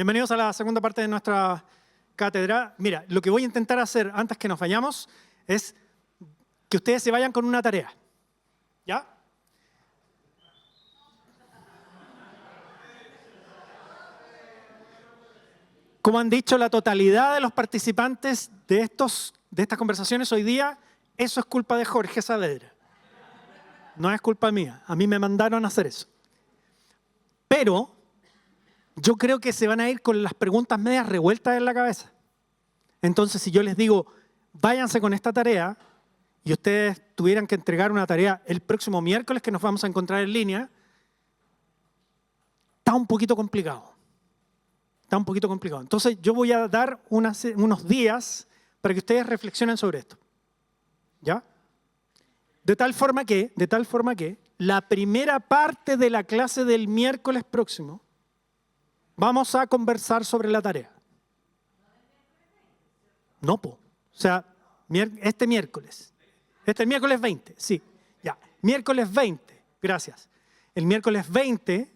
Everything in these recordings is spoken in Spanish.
Bienvenidos a la segunda parte de nuestra cátedra. Mira, lo que voy a intentar hacer antes que nos vayamos es que ustedes se vayan con una tarea. ¿Ya? Como han dicho la totalidad de los participantes de estas conversaciones hoy día, eso es culpa de Jorge Saavedra. No es culpa mía. A mí me mandaron a hacer eso. Pero yo creo que se van a ir con las preguntas medias revueltas en la cabeza. Entonces, si yo les digo, váyanse con esta tarea, y ustedes tuvieran que entregar una tarea el próximo miércoles que nos vamos a encontrar en línea, está un poquito complicado. Está un poquito complicado. Entonces, yo voy a dar unos días para que ustedes reflexionen sobre esto. ¿Ya? De tal forma que la primera parte de la clase del miércoles próximo vamos a conversar sobre la tarea. No, po. O sea, este miércoles. Este es el miércoles 20, sí. Ya, miércoles 20, gracias. El miércoles 20,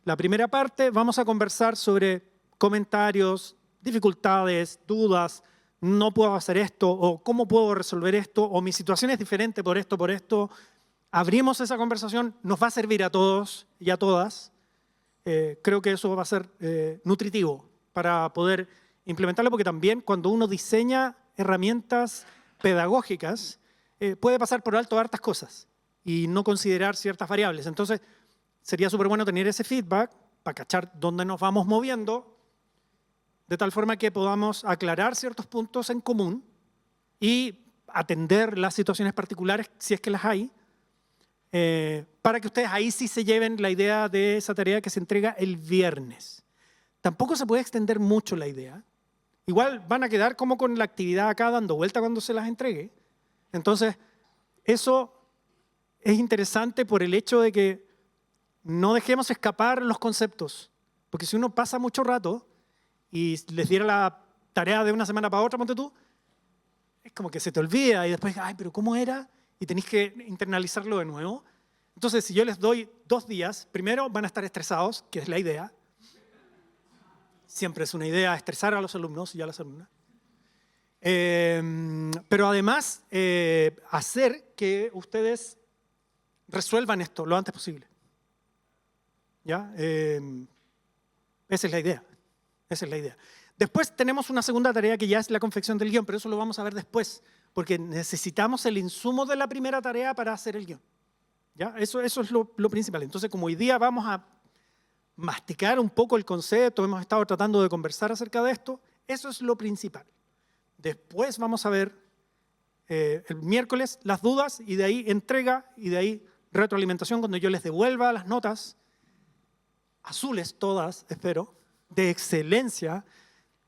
la primera parte, vamos a conversar sobre comentarios, dificultades, dudas, no puedo hacer esto, o cómo puedo resolver esto, o mi situación es diferente por esto. Abrimos esa conversación, nos va a servir a todos y a todas. Creo que eso va a ser nutritivo para poder implementarlo, porque también cuando uno diseña herramientas pedagógicas, puede pasar por alto hartas cosas y no considerar ciertas variables. Entonces, sería súper bueno tener ese feedback para cachar dónde nos vamos moviendo, de tal forma que podamos aclarar ciertos puntos en común y atender las situaciones particulares, si es que las hay, para que ustedes ahí sí se lleven la idea de esa tarea que se entrega el viernes. Tampoco se puede extender mucho la idea. Igual van a quedar como con la actividad acá dando vuelta cuando se las entregue. Entonces, eso es interesante por el hecho de que no dejemos escapar los conceptos. Porque si uno pasa mucho rato y les diera la tarea de una semana para otra, ponte tú, es como que se te olvida y después, ay, pero ¿cómo era? Y tenés que internalizarlo de nuevo. Entonces, si yo les doy 2 días, primero van a estar estresados, que es la idea. Siempre es una idea estresar a los alumnos y a las alumnas. Pero además, hacer que ustedes resuelvan esto lo antes posible. ¿Ya? Esa es la idea. Esa es la idea. Después tenemos una segunda tarea que ya es la confección del guión, pero eso lo vamos a ver después, porque necesitamos el insumo de la primera tarea para hacer el guión. ¿Ya? Eso es lo principal. Entonces, como hoy día vamos a masticar un poco el concepto, hemos estado tratando de conversar acerca de esto, eso es lo principal. Después vamos a ver el miércoles las dudas y de ahí entrega y de ahí retroalimentación cuando yo les devuelva las notas, azules todas, espero, de excelencia.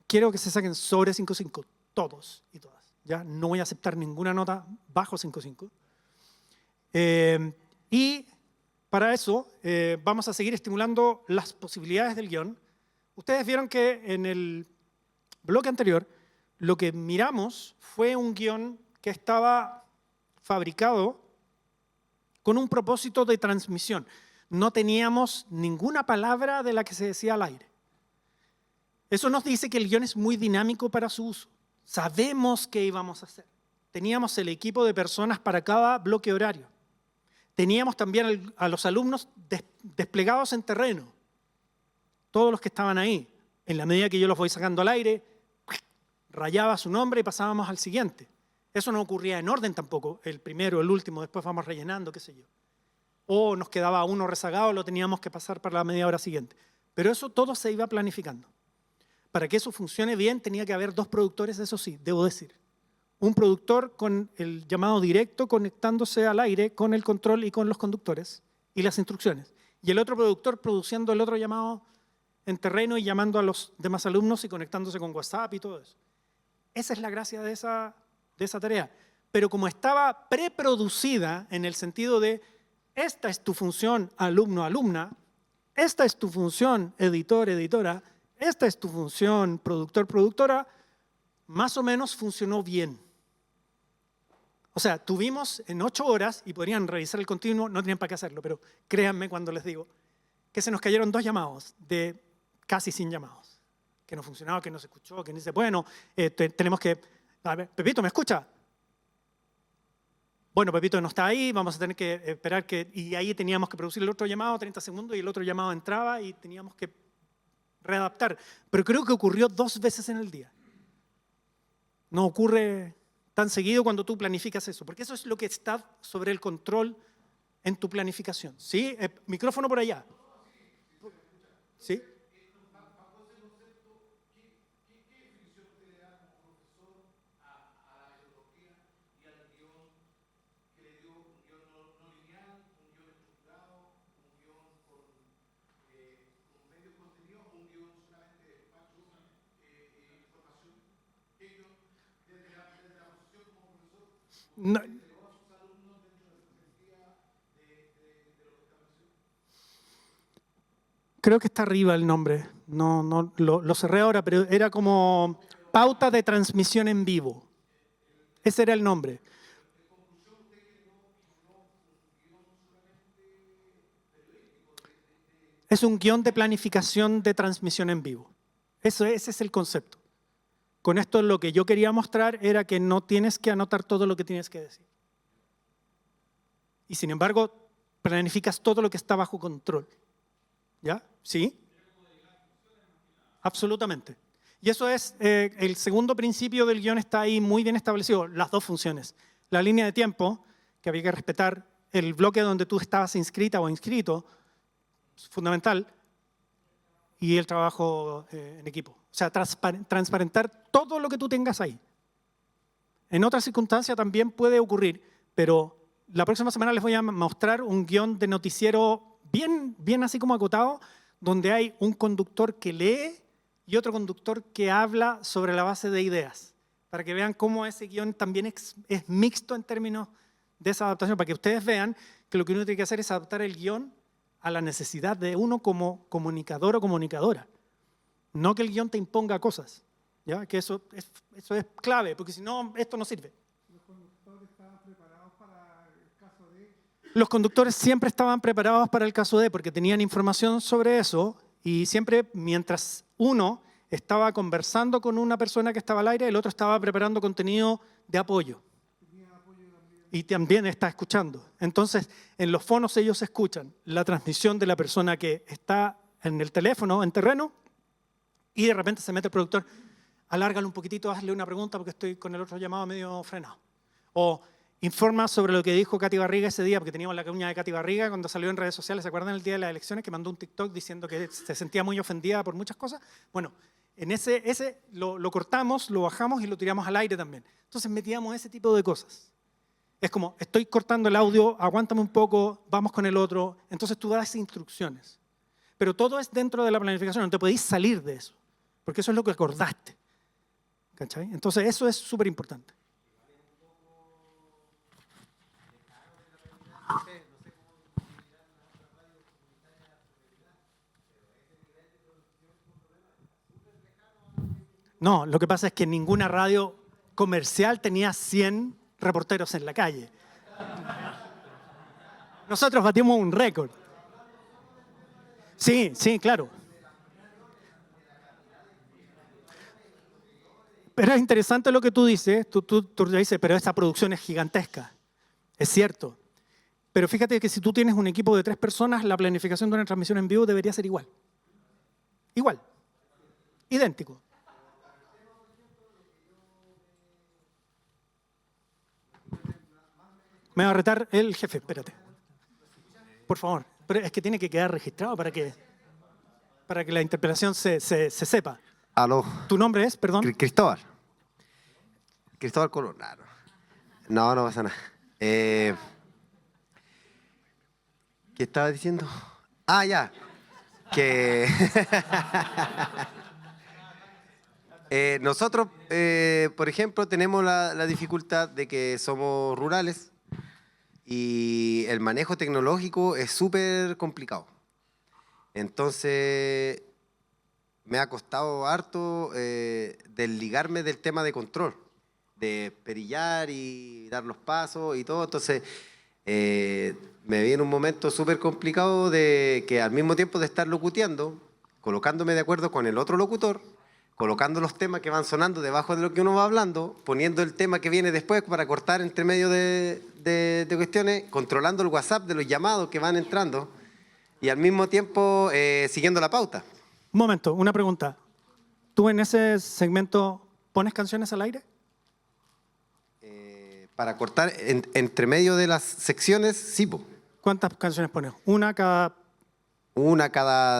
Quiero que se saquen sobre 5.5, todos y todas. ¿Ya? No voy a aceptar ninguna nota bajo 5.5. Y para eso vamos a seguir estimulando las posibilidades del guión. Ustedes vieron que en el bloque anterior lo que miramos fue un guión que estaba fabricado con un propósito de transmisión. No teníamos ninguna palabra de la que se decía al aire. Eso nos dice que el guión es muy dinámico para su uso. Sabemos qué íbamos a hacer. Teníamos el equipo de personas para cada bloque horario. Teníamos también a los alumnos desplegados en terreno. Todos los que estaban ahí. En la medida que yo los voy sacando al aire, rayaba su nombre y pasábamos al siguiente. Eso no ocurría en orden tampoco. El primero, el último, después vamos rellenando, qué sé yo. O nos quedaba uno rezagado, lo teníamos que pasar para la media hora siguiente. Pero eso todo se iba planificando. Para que eso funcione bien tenía que haber 2 productores, eso sí, debo decir. Un productor con el llamado directo conectándose al aire con el control y con los conductores y las instrucciones. Y el otro productor produciendo el otro llamado en terreno y llamando a los demás alumnos y conectándose con WhatsApp y todo eso. Esa es la gracia de esa tarea. Pero como estaba preproducida en el sentido de esta es tu función alumno-alumna, esta es tu función editor-editora, esta es tu función productor-productora, más o menos funcionó bien. O sea, tuvimos en 8 horas, y podrían revisar el continuo, no tenían para qué hacerlo, pero créanme cuando les digo, que se nos cayeron 2 llamados de casi 100 llamados. que no funcionaba, que no se escuchó, que dice, bueno, tenemos que... A ver, Pepito, ¿me escucha? Bueno, Pepito no está ahí, vamos a tener que esperar que... Y ahí teníamos que producir el otro llamado, 30 segundos, y el otro llamado entraba y teníamos que readaptar. Pero creo que ocurrió 2 veces en el día. No ocurre tan seguido cuando tú planificas eso, porque eso es lo que está sobre el control en tu planificación. ¿Sí? Micrófono por allá. ¿Sí? No, creo que está arriba el nombre. No, lo cerré ahora, pero era como pauta de transmisión en vivo. Ese era el nombre. Es un guión de planificación de transmisión en vivo. Ese es el concepto. Con esto lo que yo quería mostrar era que no tienes que anotar todo lo que tienes que decir. Y sin embargo, planificas todo lo que está bajo control. ¿Ya? ¿Sí? Absolutamente. Y eso es, el segundo principio del guión está ahí muy bien establecido, las 2 funciones. La línea de tiempo, que había que respetar, el bloque donde tú estabas inscrita o inscrito, fundamental, y el trabajo en equipo. O sea, transparentar todo lo que tú tengas ahí. En otras circunstancias también puede ocurrir, pero la próxima semana les voy a mostrar un guión de noticiero bien así como acotado, donde hay un conductor que lee y otro conductor que habla sobre la base de ideas, para que vean cómo ese guión también es mixto en términos de esa adaptación, para que ustedes vean que lo que uno tiene que hacer es adaptar el guión a la necesidad de uno como comunicador o comunicadora. No que el guión te imponga cosas, ¿ya? Que eso es clave, porque si no, esto no sirve. ¿Los conductores estaban preparados para el caso D? Los conductores siempre estaban preparados para el caso D, porque tenían información sobre eso, y siempre mientras uno estaba conversando con una persona que estaba al aire, el otro estaba preparando contenido de apoyo. Y también está escuchando. Entonces, en los fonos ellos escuchan la transmisión de la persona que está en el teléfono, en terreno, y de repente se mete el productor, alárgalo un poquitito, hazle una pregunta porque estoy con el otro llamado medio frenado. O informa sobre lo que dijo Katy Barriga ese día, porque teníamos la cuña de Katy Barriga cuando salió en redes sociales, ¿se acuerdan el día de las elecciones? Que mandó un TikTok diciendo que se sentía muy ofendida por muchas cosas. Bueno, en ese lo cortamos, lo bajamos y lo tiramos al aire también. Entonces metíamos ese tipo de cosas. Es como, estoy cortando el audio, aguántame un poco, vamos con el otro. Entonces tú das instrucciones. Pero todo es dentro de la planificación, no te podéis salir de eso, porque eso es lo que acordaste. ¿Cachai? Entonces eso es súper importante. No, lo que pasa es que ninguna radio comercial tenía 100 reporteros en la calle. Nosotros batimos un récord. Sí, claro. Pero es interesante lo que tú dices. Tú dices, pero esa producción es gigantesca. Es cierto. Pero fíjate que si tú tienes un equipo de 3 personas, la planificación de una transmisión en vivo debería ser igual. Igual. Idéntico. Me va a retar el jefe, espérate. Por favor. Pero es que tiene que quedar registrado para que la interpelación se sepa. Aló. ¿Tu nombre es, perdón? Cristóbal. Cristóbal Colón. No pasa nada. ¿Qué estaba diciendo? Ya. Que nosotros, por ejemplo, tenemos la dificultad de que somos rurales y el manejo tecnológico es súper complicado. Entonces, me ha costado harto desligarme del tema de control, de perillar y dar los pasos y todo. Entonces, me vi en un momento súper complicado de que al mismo tiempo de estar locuteando, colocándome de acuerdo con el otro locutor, colocando los temas que van sonando debajo de lo que uno va hablando, poniendo el tema que viene después para cortar entre medio de cuestiones, controlando el WhatsApp de los llamados que van entrando y al mismo tiempo siguiendo la pauta. Un momento, una pregunta. ¿Tú en ese segmento pones canciones al aire? Para cortar entre medio de las secciones, sí, po. ¿Cuántas canciones pones? ¿Una cada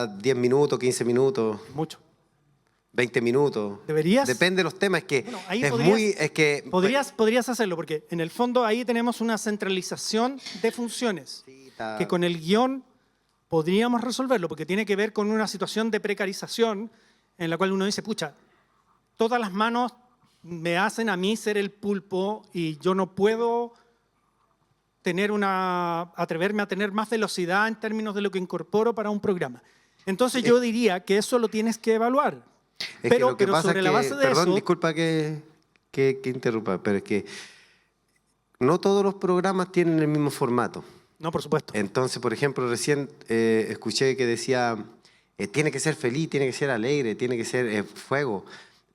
10 minutos, 15 minutos, mucho? 20 minutos. ¿Deberías? Depende de los temas. Es que Bueno, ahí es podrías- muy... Es que, Podrías hacerlo, porque en el fondo ahí tenemos una centralización de funciones Sí, está- que con el guión podríamos resolverlo, porque tiene que ver con una situación de precarización en la cual uno dice, pucha, todas las manos me hacen a mí ser el pulpo y yo no puedo atreverme a tener más velocidad en términos de lo que incorporo para un programa. Entonces yo diría que eso lo tienes que evaluar. Es que lo que pasa sobre es la que, base de perdón, eso, disculpa que interrumpa, pero es que no todos los programas tienen el mismo formato. no, por supuesto. Entonces, por ejemplo, recién escuché que decía, tiene que ser feliz, tiene que ser alegre, tiene que ser fuego.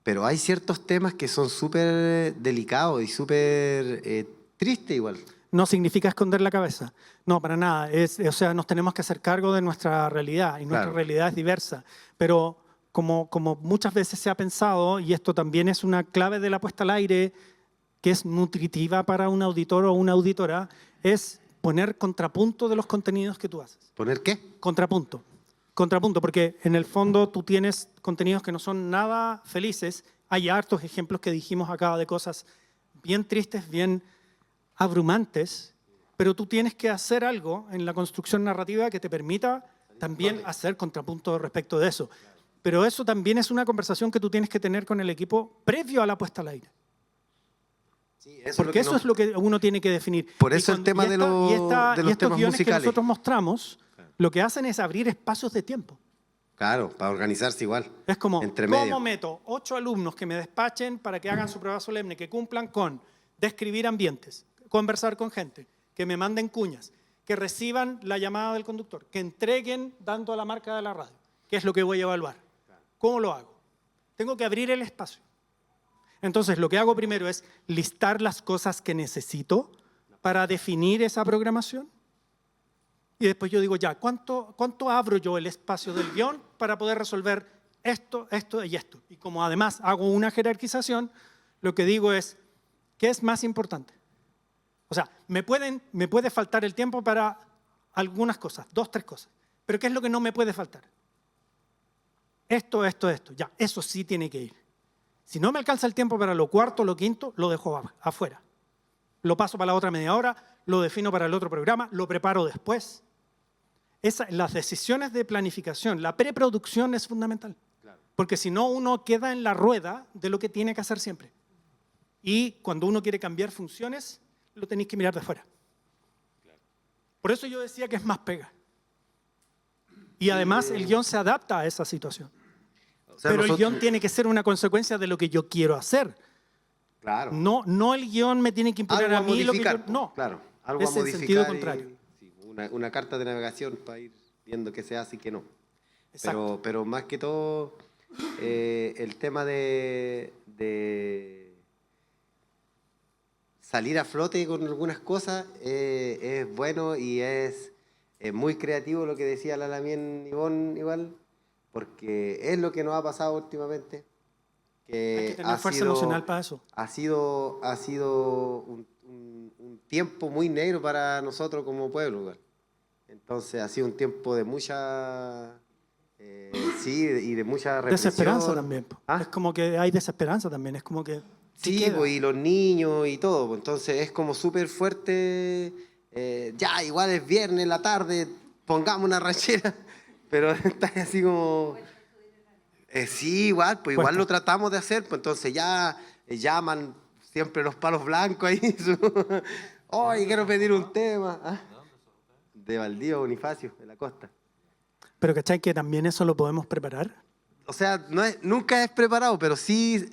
Pero hay ciertos temas que son súper delicados y súper tristes igual. No significa esconder la cabeza. No, para nada. O sea, nos tenemos que hacer cargo de nuestra realidad y nuestra Claro. realidad es diversa. Pero como muchas veces se ha pensado, y esto también es una clave de la puesta al aire, que es nutritiva para un auditor o una auditora, es poner contrapunto de los contenidos que tú haces. ¿Poner qué? Contrapunto. Contrapunto, porque en el fondo tú tienes contenidos que no son nada felices. Hay hartos ejemplos que dijimos acá de cosas bien tristes, bien abrumantes, pero tú tienes que hacer algo en la construcción narrativa que te permita también hacer contrapunto respecto de eso. Pero eso también es una conversación que tú tienes que tener con el equipo previo a la puesta al aire. Sí, eso Porque eso es lo que uno tiene que definir. Por Y eso el tema de los estos temas guiones que musicales. nosotros mostramos, lo que hacen es abrir espacios de tiempo. Claro, para organizarse igual. Es como, entre medio. ¿cómo meto 8 alumnos que me despachen para que hagan su prueba solemne, que cumplan con describir ambientes, conversar con gente, que me manden cuñas, que reciban la llamada del conductor, que entreguen dando a la marca de la radio? ¿Qué es lo que voy a evaluar? ¿Cómo lo hago? Tengo que abrir el espacio. Entonces, lo que hago primero es listar las cosas que necesito para definir esa programación. Y después yo digo, ya, ¿cuánto abro yo el espacio del guión para poder resolver esto, esto y esto? Y como además hago una jerarquización, lo que digo es, ¿qué es más importante? O sea, me puede faltar el tiempo para algunas cosas, 2, 3 cosas. Pero ¿qué es lo que no me puede faltar? Esto. Ya, eso sí tiene que ir. Si no me alcanza el tiempo para lo cuarto, lo quinto, lo dejo afuera. Lo paso para la otra media hora, lo defino para el otro programa, lo preparo después. Las decisiones de planificación, la preproducción es fundamental. Claro. Porque si no, uno queda en la rueda de lo que tiene que hacer siempre. Y cuando uno quiere cambiar funciones, lo tenéis que mirar de afuera. Claro. Por eso yo decía que es más pega. Y además el guión se adapta a esa situación. O sea, pero el guión tiene que ser una consecuencia de lo que yo quiero hacer. Claro. No el guión me tiene que imponer Algo a mí lo que yo... modificar, No, claro, algo es a en modificar. sentido contrario. Sí, una carta de navegación para ir viendo qué se hace y qué no. Exacto. Pero más que todo, el tema de salir a flote con algunas cosas es bueno y es muy creativo lo que decía la Lamien Ivonne igual, porque es lo que nos ha pasado últimamente. Que Hay que tener fuerza emocional para eso. Ha sido un tiempo muy negro para nosotros como pueblo. Igual. Entonces ha sido un tiempo de mucha... sí, y de mucha represión. Desesperanza también. Po. ¿Ah? Es como que hay desesperanza también. Es como que... Sí, pues, y los niños y todo. Pues, entonces es como súper fuerte. Ya, igual es viernes en la tarde, pongamos una ranchera. Pero está así como... sí, igual, pues igual lo tratamos de hacer. Pues entonces ya llaman siempre los palos blancos ahí. Oye, quiero pedir un tema. ¿Ah? De Valdivia, Bonifacio, de la costa. Pero ¿cachai que también eso lo podemos preparar? O sea, nunca es preparado, pero sí,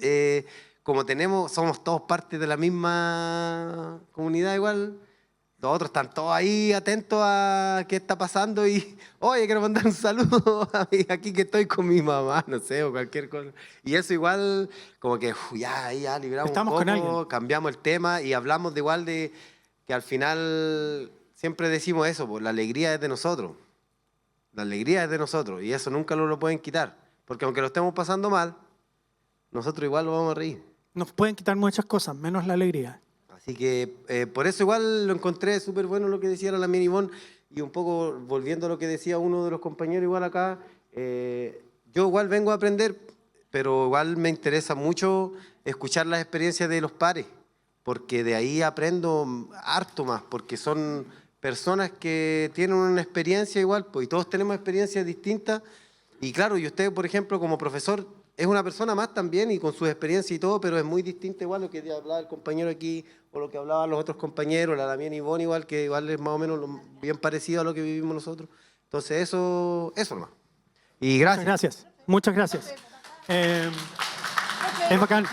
como somos todos parte de la misma comunidad igual, los otros están todos ahí atentos a qué está pasando y, oye, quiero mandar un saludo a aquí que estoy con mi mamá, no sé, o cualquier cosa. Y eso igual, como que ya libramos Estamos un con poco, alguien. cambiamos el tema y hablamos de igual de que al final siempre decimos eso, pues la alegría es de nosotros. La alegría es de nosotros y eso nunca lo pueden quitar. Porque aunque lo estemos pasando mal, nosotros igual lo vamos a reír. Nos pueden quitar muchas cosas, menos la alegría. Así que por eso igual lo encontré súper bueno lo que decía la Lamien Ivonne y un poco volviendo a lo que decía uno de los compañeros igual acá, yo igual vengo a aprender, pero igual me interesa mucho escuchar las experiencias de los pares, porque de ahí aprendo harto más, porque son personas que tienen una experiencia igual, pues, y todos tenemos experiencias distintas. Y claro, y usted, por ejemplo, como profesor, es una persona más también y con sus experiencias y todo, pero es muy distinto igual lo que hablaba el compañero aquí o lo que hablaban los otros compañeros, la Lamien Ivonne igual, que igual es más o menos bien parecido a lo que vivimos nosotros. Entonces eso nomás. Y gracias. Muchas gracias. Es bacán.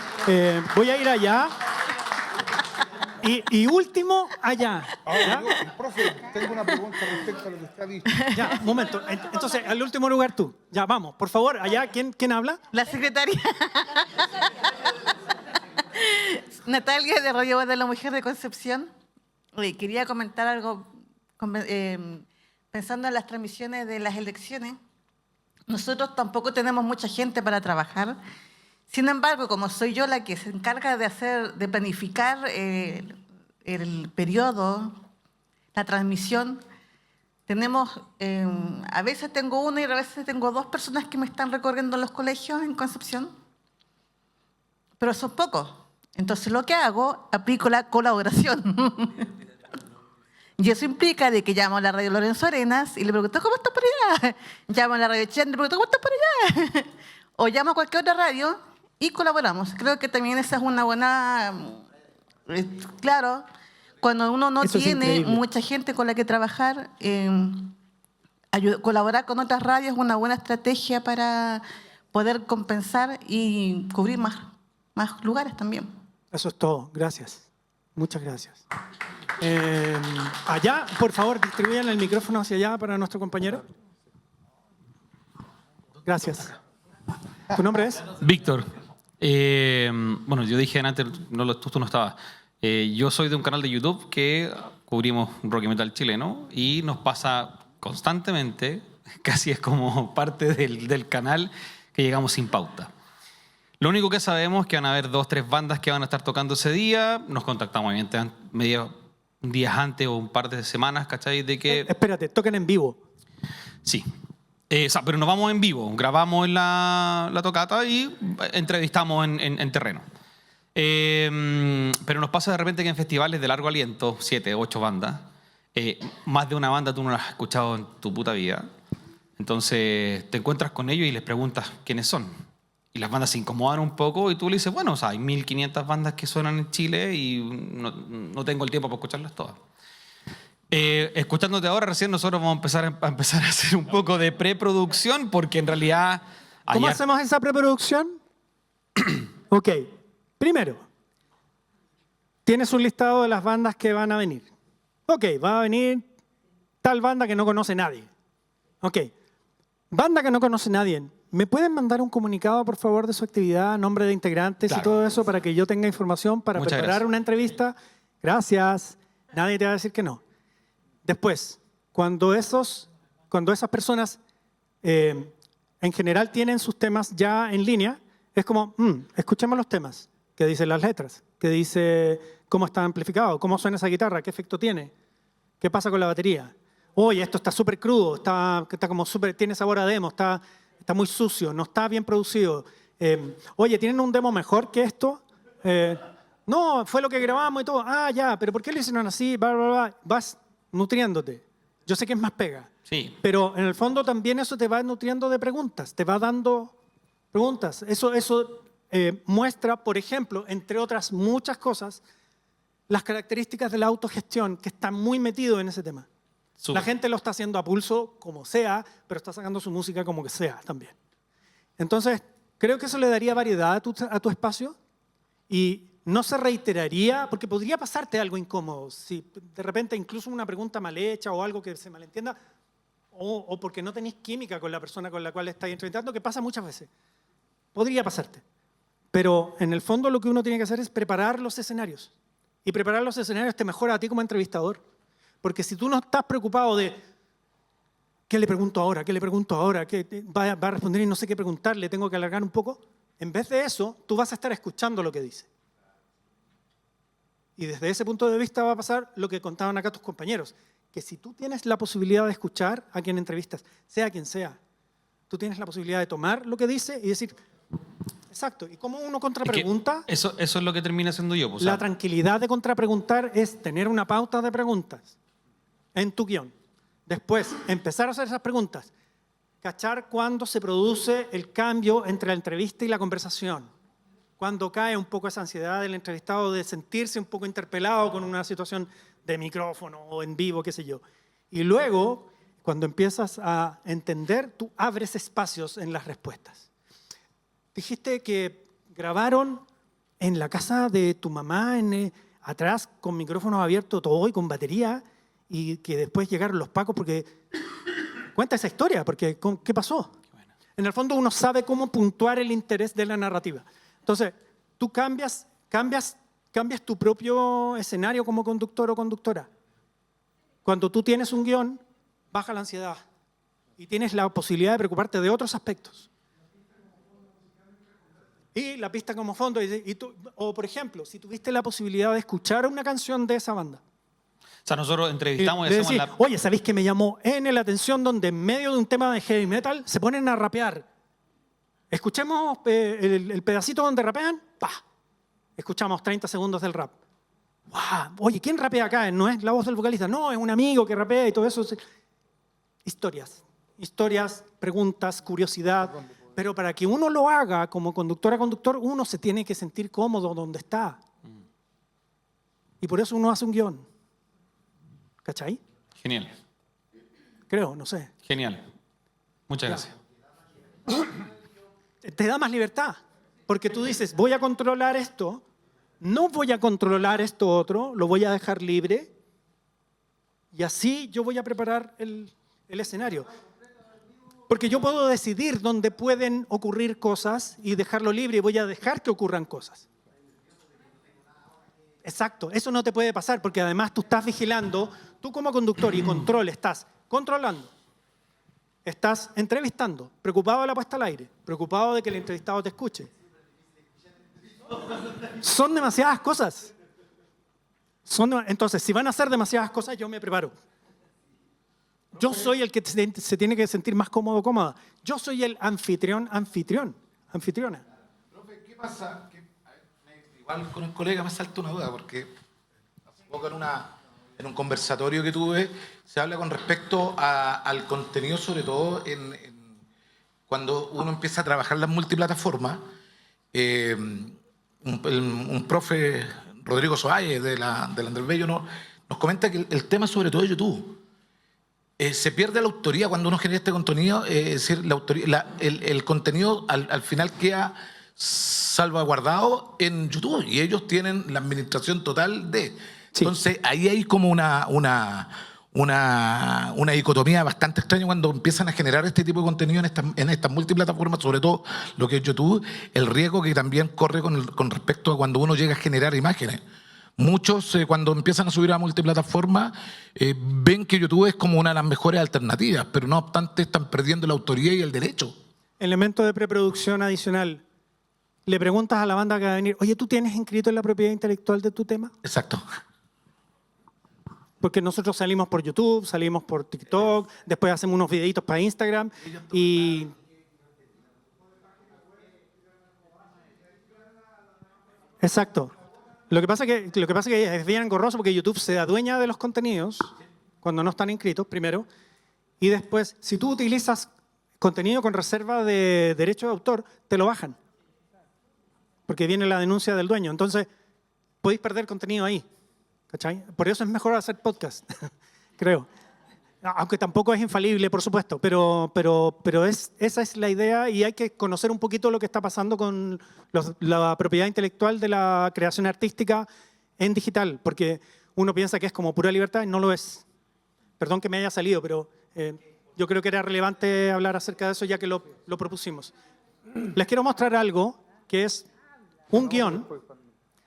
Voy a ir allá. Y último, allá. ¿Ya? Profe, tengo una pregunta respecto a lo que usted ha dicho. Ya, un momento. Entonces, al último lugar tú. Ya, vamos. Por favor, allá, ¿quién habla? La secretaria. Natalia de Radio Voz de la Mujer de Concepción. Quería comentar algo pensando en las transmisiones de las elecciones. Nosotros tampoco tenemos mucha gente para trabajar. Sin embargo, como soy yo la que se encarga de planificar el periodo, la transmisión, tenemos, a veces tengo una y a veces tengo dos personas que me están recorriendo los colegios en Concepción, pero son pocos. Entonces lo que hago, aplico la colaboración. Y eso implica de que llamo a la radio Lorenzo Arenas y le pregunto, ¿cómo está por allá? Llamo a la radio Chen y le pregunto, ¿cómo está por allá? O llamo a cualquier otra radio y colaboramos. Creo que también esa es una buena... Claro, cuando uno no tiene mucha gente con la que trabajar, colaborar con otras radios es una buena estrategia para poder compensar y cubrir más lugares también. Eso es todo. Gracias. Muchas gracias. Allá, por favor, distribuyan el micrófono hacia allá para nuestro compañero. Gracias. ¿Tu nombre es? Víctor. Bueno, yo dije antes, tú no estabas. Yo soy de un canal de YouTube que cubrimos rock y metal chileno y nos pasa constantemente, casi es como parte del canal, que llegamos sin pauta. Lo único que sabemos es que van a haber 2 o 3 bandas que van a estar tocando ese día. Nos contactamos días antes o un par de semanas, ¿cachai? De que... Espérate, tocan en vivo. Sí. Pero nos vamos en vivo, grabamos la tocata y entrevistamos en terreno. Pero nos pasa de repente que en festivales de largo aliento, 7, 8 bandas, más de una banda tú no las has escuchado en tu puta vida. Entonces te encuentras con ellos y les preguntas quiénes son. Y las bandas se incomodan un poco y tú le dices, bueno, o sea, hay 1500 bandas que suenan en Chile y no tengo el tiempo para escucharlas todas. Escuchándote ahora, recién nosotros vamos a empezar a hacer un poco de preproducción porque en realidad... ¿Cómo hacemos esa preproducción? Ok. Primero, tienes un listado de las bandas que van a venir. Ok, va a venir tal banda que no conoce nadie. Ok. Banda que no conoce nadie. ¿Me pueden mandar un comunicado, por favor, de su actividad, nombre de integrantes y todo eso para que yo tenga información para preparar una entrevista? Gracias. Nadie te va a decir que no. Después, cuando esas personas en general tienen sus temas ya en línea, es como, escuchemos los temas, qué dicen las letras, qué dice cómo está amplificado, cómo suena esa guitarra, qué efecto tiene, qué pasa con la batería. Oye, esto está súper crudo, está como tiene sabor a demo, está muy sucio, no está bien producido. Oye, ¿tienen un demo mejor que esto? No, fue lo que grabamos y todo. Ah, ya, pero ¿por qué lo hicieron así? Bla, bla, bla. Vas nutriéndote. Yo sé que es más pega. Sí. Pero en el fondo también eso te va nutriendo de preguntas, te va dando preguntas. Eso muestra, por ejemplo, entre otras muchas cosas, las características de la autogestión que está muy metido en ese tema. Súper. La gente lo está haciendo a pulso como sea, pero está sacando su música como que sea también. Entonces, creo que eso le daría variedad a tu espacio y no se reiteraría, porque podría pasarte algo incómodo, si de repente incluso una pregunta mal hecha o algo que se malentienda, o porque no tenéis química con la persona con la cual estáis entrevistando, que pasa muchas veces. Podría pasarte. Pero en el fondo lo que uno tiene que hacer es preparar los escenarios. Y preparar los escenarios te mejora a ti como entrevistador. Porque si tú no estás preocupado de ¿qué le pregunto ahora? ¿Qué le pregunto ahora? ¿Qué va a responder y no sé qué preguntarle? ¿Tengo que alargar un poco? En vez de eso, tú vas a estar escuchando lo que dice. Y desde ese punto de vista va a pasar lo que contaban acá tus compañeros, que si tú tienes la posibilidad de escuchar a quien entrevistas, sea quien sea, tú tienes la posibilidad de tomar lo que dice y decir, exacto, y como uno contrapregunta, eso es lo que termina siendo yo. Pues, la tranquilidad de contrapreguntar es tener una pauta de preguntas en tu guión. Después, empezar a hacer esas preguntas, cachar cuándo se produce el cambio entre la entrevista y la conversación. Cuando cae un poco esa ansiedad del entrevistado de sentirse un poco interpelado con una situación de micrófono o en vivo, qué sé yo. Y luego, cuando empiezas a entender, tú abres espacios en las respuestas. Dijiste que grabaron en la casa de tu mamá, atrás, con micrófonos abiertos todo y con batería, y que después llegaron los pacos porque... Cuenta esa historia, porque ¿qué pasó? En el fondo uno sabe cómo puntuar el interés de la narrativa. Entonces, tú cambias tu propio escenario como conductor o conductora. Cuando tú tienes un guión, baja la ansiedad y tienes la posibilidad de preocuparte de otros aspectos. Y la pista como fondo. O, por ejemplo, si tuviste la posibilidad de escuchar una canción de esa banda. O sea, nosotros entrevistamos y Le hacemos decís, oye, ¿sabéis que me llamó N la atención donde en medio de un tema de heavy metal se ponen a rapear? Escuchemos el pedacito donde rapean. ¡Pah! Escuchamos 30 segundos del rap. ¡Wow! Oye, ¿quién rapea acá? No es la voz del vocalista. No, es un amigo que rapea y todo eso. Historias, preguntas, curiosidad. Pero para que uno lo haga como conductora, conductor, uno se tiene que sentir cómodo donde está. Y por eso uno hace un guión. ¿Cachai? Genial. Creo, no sé. Genial. Muchas gracias. Te da más libertad. Porque tú dices, voy a controlar esto, no voy a controlar esto otro, lo voy a dejar libre y así yo voy a preparar el escenario. Porque yo puedo decidir dónde pueden ocurrir cosas y dejarlo libre y voy a dejar que ocurran cosas. Exacto, eso no te puede pasar porque además tú estás vigilando, tú como conductor y control estás controlando, estás entrevistando, preocupado de la puesta al aire, preocupado de que el entrevistado te escuche. Son demasiadas cosas. Entonces, si van a ser demasiadas cosas, yo me preparo. Yo soy el que se tiene que sentir más cómodo o cómoda. Yo soy el anfitriona. Profe, ¿qué pasa? Igual con el colega me salta una duda, porque hace poco en un conversatorio que tuve se habla con respecto al contenido, sobre todo cuando uno empieza a trabajar las multiplataformas. Un profe, Rodrigo Soalle, del Andrés Bello, nos comenta que el tema sobre todo de YouTube. Se pierde la autoría cuando uno genera este contenido, es decir, el contenido al final queda salvaguardado en YouTube y ellos tienen la administración total de... Sí. Entonces ahí hay como una dicotomía bastante extraña cuando empiezan a generar este tipo de contenido en estas multiplataformas, sobre todo lo que es YouTube, el riesgo que también corre con respecto a cuando uno llega a generar imágenes. Muchos cuando empiezan a subir a multiplataformas ven que YouTube es como una de las mejores alternativas, pero no obstante están perdiendo la autoría y el derecho. Elemento de preproducción adicional. Le preguntas a la banda que va a venir, oye, ¿tú tienes inscrito en la propiedad intelectual de tu tema? Exacto. Porque nosotros salimos por YouTube, salimos por TikTok, después hacemos unos videitos para Instagram y... Exacto. Lo que pasa es que es bien engorroso porque YouTube se adueña de los contenidos cuando no están inscritos, primero. Y después, si tú utilizas contenido con reserva de derecho de autor, te lo bajan. Porque viene la denuncia del dueño. Entonces, podéis perder contenido ahí. ¿Cachai? Por eso es mejor hacer podcast, creo. Aunque tampoco es infalible, por supuesto, pero esa es la idea y hay que conocer un poquito lo que está pasando con la propiedad intelectual de la creación artística en digital, porque uno piensa que es como pura libertad y no lo es. Perdón que me haya salido, pero yo creo que era relevante hablar acerca de eso ya que lo propusimos. Les quiero mostrar algo que es un guión.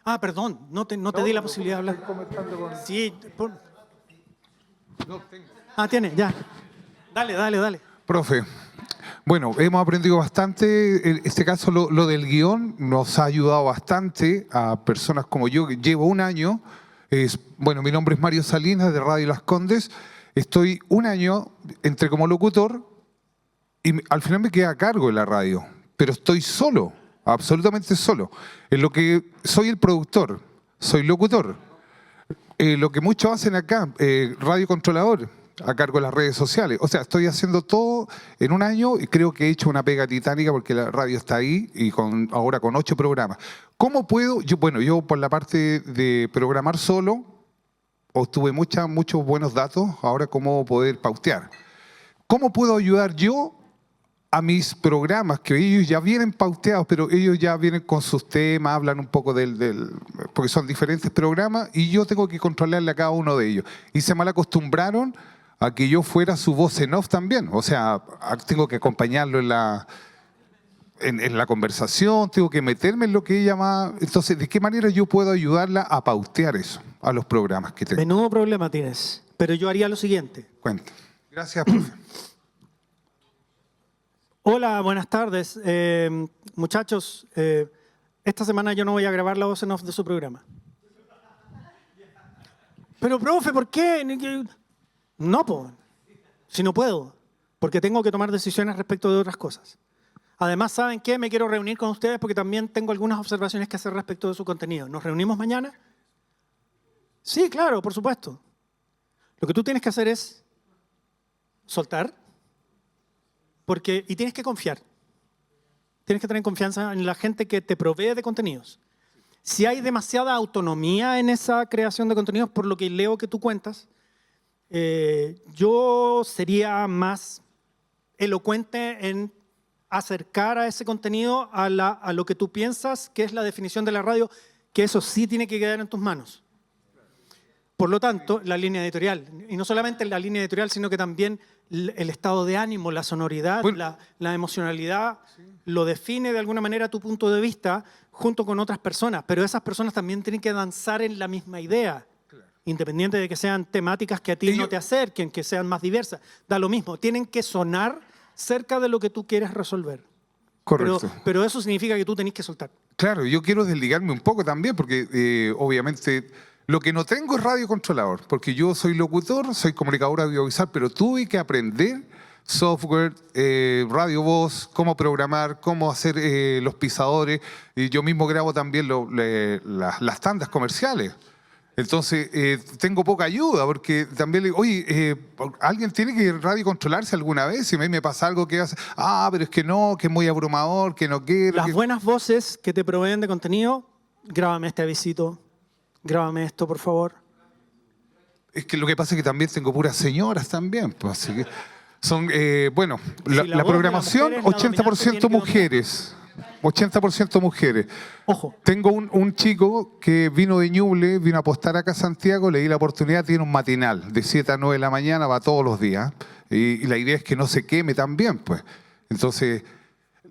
Ah, perdón, no te di la posibilidad de hablar. Sí, tiene, ya. Dale. Profe, bueno, hemos aprendido bastante. En este caso, lo del guión nos ha ayudado bastante a personas como yo, que llevo un año. Bueno, mi nombre es Mario Salinas, de Radio Las Condes. Estoy un año, entré como locutor y al final me quedé a cargo de la radio. Pero estoy solo, absolutamente solo. En lo que soy el productor, soy locutor. Lo que muchos hacen acá, radio controlador, a cargo de las redes sociales. O sea, estoy haciendo todo en un año y creo que he hecho una pega titánica porque la radio está ahí y ahora con 8 programas. ¿Cómo puedo? Yo por la parte de programar solo, obtuve muchos buenos datos. Ahora, ¿cómo poder pautear? ¿Cómo puedo ayudar yo a mis programas, que ellos ya vienen pauteados, pero ellos ya vienen con sus temas, hablan un poco porque son diferentes programas y yo tengo que controlarle a cada uno de ellos? Y se mal acostumbraron a que yo fuera su voz en off también. O sea, tengo que acompañarlo en la conversación, tengo que meterme en lo que ella más... Entonces, ¿de qué manera yo puedo ayudarla a pautear eso, a los programas que tengo? Menudo problema tienes, pero yo haría lo siguiente. Cuenta. Gracias, profe. Hola, buenas tardes. Muchachos, esta semana yo no voy a grabar la voz en off de su programa. Pero, profe, ¿por qué? No, si no puedo, porque tengo que tomar decisiones respecto de otras cosas. Además, ¿saben qué? Me quiero reunir con ustedes porque también tengo algunas observaciones que hacer respecto de su contenido. ¿Nos reunimos mañana? Sí, claro, por supuesto. Lo que tú tienes que hacer es soltar. Y tienes que confiar. Tienes que tener confianza en la gente que te provee de contenidos. Si hay demasiada autonomía en esa creación de contenidos, por lo que leo que tú cuentas, yo sería más elocuente en acercar a ese contenido a lo que tú piensas que es la definición de la radio, que eso sí tiene que quedar en tus manos. Por lo tanto, la línea editorial, y no solamente la línea editorial, sino que también el estado de ánimo, la sonoridad, la emocionalidad, lo define de alguna manera tu punto de vista junto con otras personas, pero esas personas también tienen que danzar en la misma idea, independiente de que sean temáticas que a ti no te acerquen, que sean más diversas, da lo mismo, tienen que sonar cerca de lo que tú quieres resolver. Correcto. Pero eso significa que tú tenés que soltar. Claro, yo quiero desligarme un poco también, porque obviamente lo que no tengo es radio controlador, porque yo soy locutor, soy comunicador audiovisual, pero tuve que aprender software, radio voz, cómo programar, cómo hacer los pisadores. Y yo mismo grabo también las tandas comerciales. Entonces, tengo poca ayuda, porque también le digo, oye, alguien tiene que radio controlarse alguna vez. Si a mí me pasa algo que hace, pero es que no, que es muy abrumador, que no quiero. Las buenas voces que te proveen de contenido, grábame este avisito, grábame esto, por favor. Es que lo que pasa es que también tengo puras señoras también. Pues, así que son, bueno, la programación, 80% mujeres. 80% mujeres. Ojo. Tengo un chico que vino de Ñuble, vino a apostar acá a Santiago, le di la oportunidad, tiene un matinal de 7 a 9 de la mañana, va todos los días. Y la idea es que no se queme también, pues. Entonces,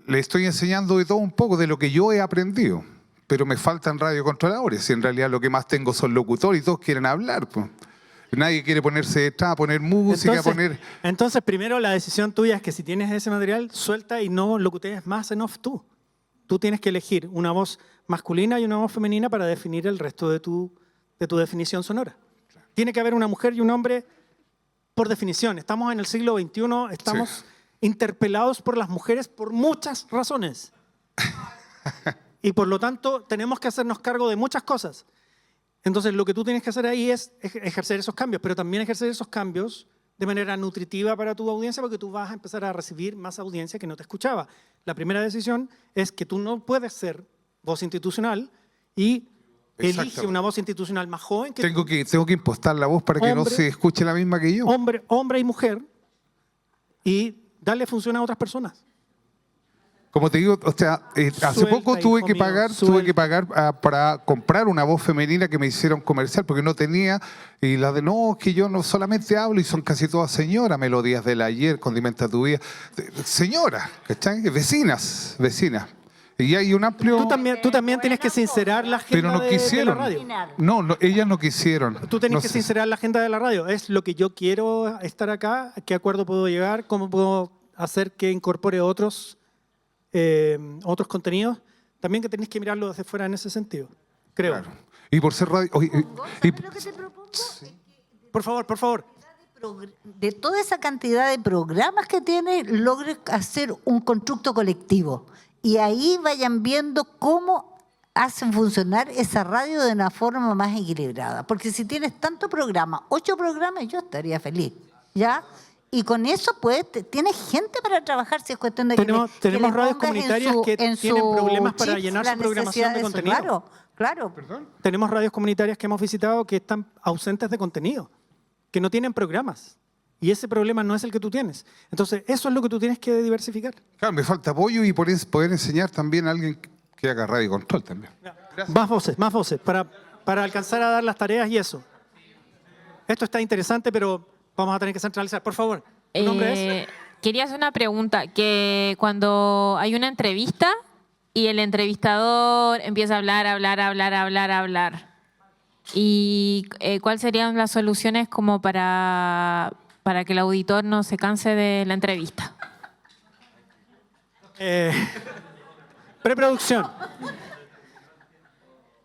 le estoy enseñando de todo un poco de lo que yo he aprendido. Pero me faltan radiocontroladores. Y en realidad lo que más tengo son locutores y todos quieren hablar, pues. Nadie quiere ponerse detrás, poner música, Entonces, primero la decisión tuya es que si tienes ese material, suelta y no locutees más en off tú. Tú tienes que elegir una voz masculina y una voz femenina para definir el resto de tu definición sonora. Claro. Tiene que haber una mujer y un hombre por definición. Estamos en el siglo XXI, estamos interpelados por las mujeres por muchas razones. Y por lo tanto, tenemos que hacernos cargo de muchas cosas. Entonces, lo que tú tienes que hacer ahí es ejercer esos cambios, pero también ejercer esos cambios de manera nutritiva para tu audiencia, porque tú vas a empezar a recibir más audiencia que no te escuchaba. La primera decisión es que tú no puedes ser voz institucional y elige Exactamente. una voz institucional más joven que Tengo que impostar la voz para que no Hombre. se escuche la misma que yo. hombre y mujer y darle función a otras personas. Como te digo, o sea, hace Suelta, poco tuve hijo que mío, pagar, para comprar una voz femenina que me hicieron comercial porque no tenía, y la de no, que yo no solamente hablo y son casi todas señoras, Melodías del Ayer, Condimenta tu vida, señoras, ¿cachai? Vecinas. Y hay un amplio... Tú también tienes que sincerar la agenda Pero no de la quisieron. radio. No, ellas no quisieron. Tú tienes No que sé. sincerar la agenda de la radio. Es lo que yo quiero estar acá, a qué acuerdo puedo llegar, cómo puedo hacer que incorpore otros contenidos. También que tenés que mirarlo desde fuera en ese sentido, creo. Claro. Y por ser radio... ¿Sabes lo que te propongo? Por favor. De toda esa cantidad de programas que tiene, logres hacer un constructo colectivo. Y ahí vayan viendo cómo hacen funcionar esa radio de una forma más equilibrada. Porque si tienes tanto programa, 8 programas, yo estaría feliz. ¿Ya? Y con eso pues tienes gente para trabajar, si es cuestión de Tenemos que le radios pongas comunitarias que en tienen su problemas para chip llenar la su programación necesidad de eso. contenido. Claro. Tenemos radios comunitarias que hemos visitado que están ausentes de contenido, que no tienen programas. Y ese problema no es el que tú tienes. Entonces, eso es lo que tú tienes que diversificar. Claro, me falta apoyo y poder enseñar también a alguien que haga radio control también. Más voces, para alcanzar a dar las tareas y eso. Esto está interesante, pero vamos a tener que centralizar. Por favor, ¿tu nombre es? Quería hacer una pregunta, que cuando hay una entrevista y el entrevistador empieza a hablar, ¿y cuáles serían las soluciones como para que el auditor no se canse de la entrevista? Preproducción.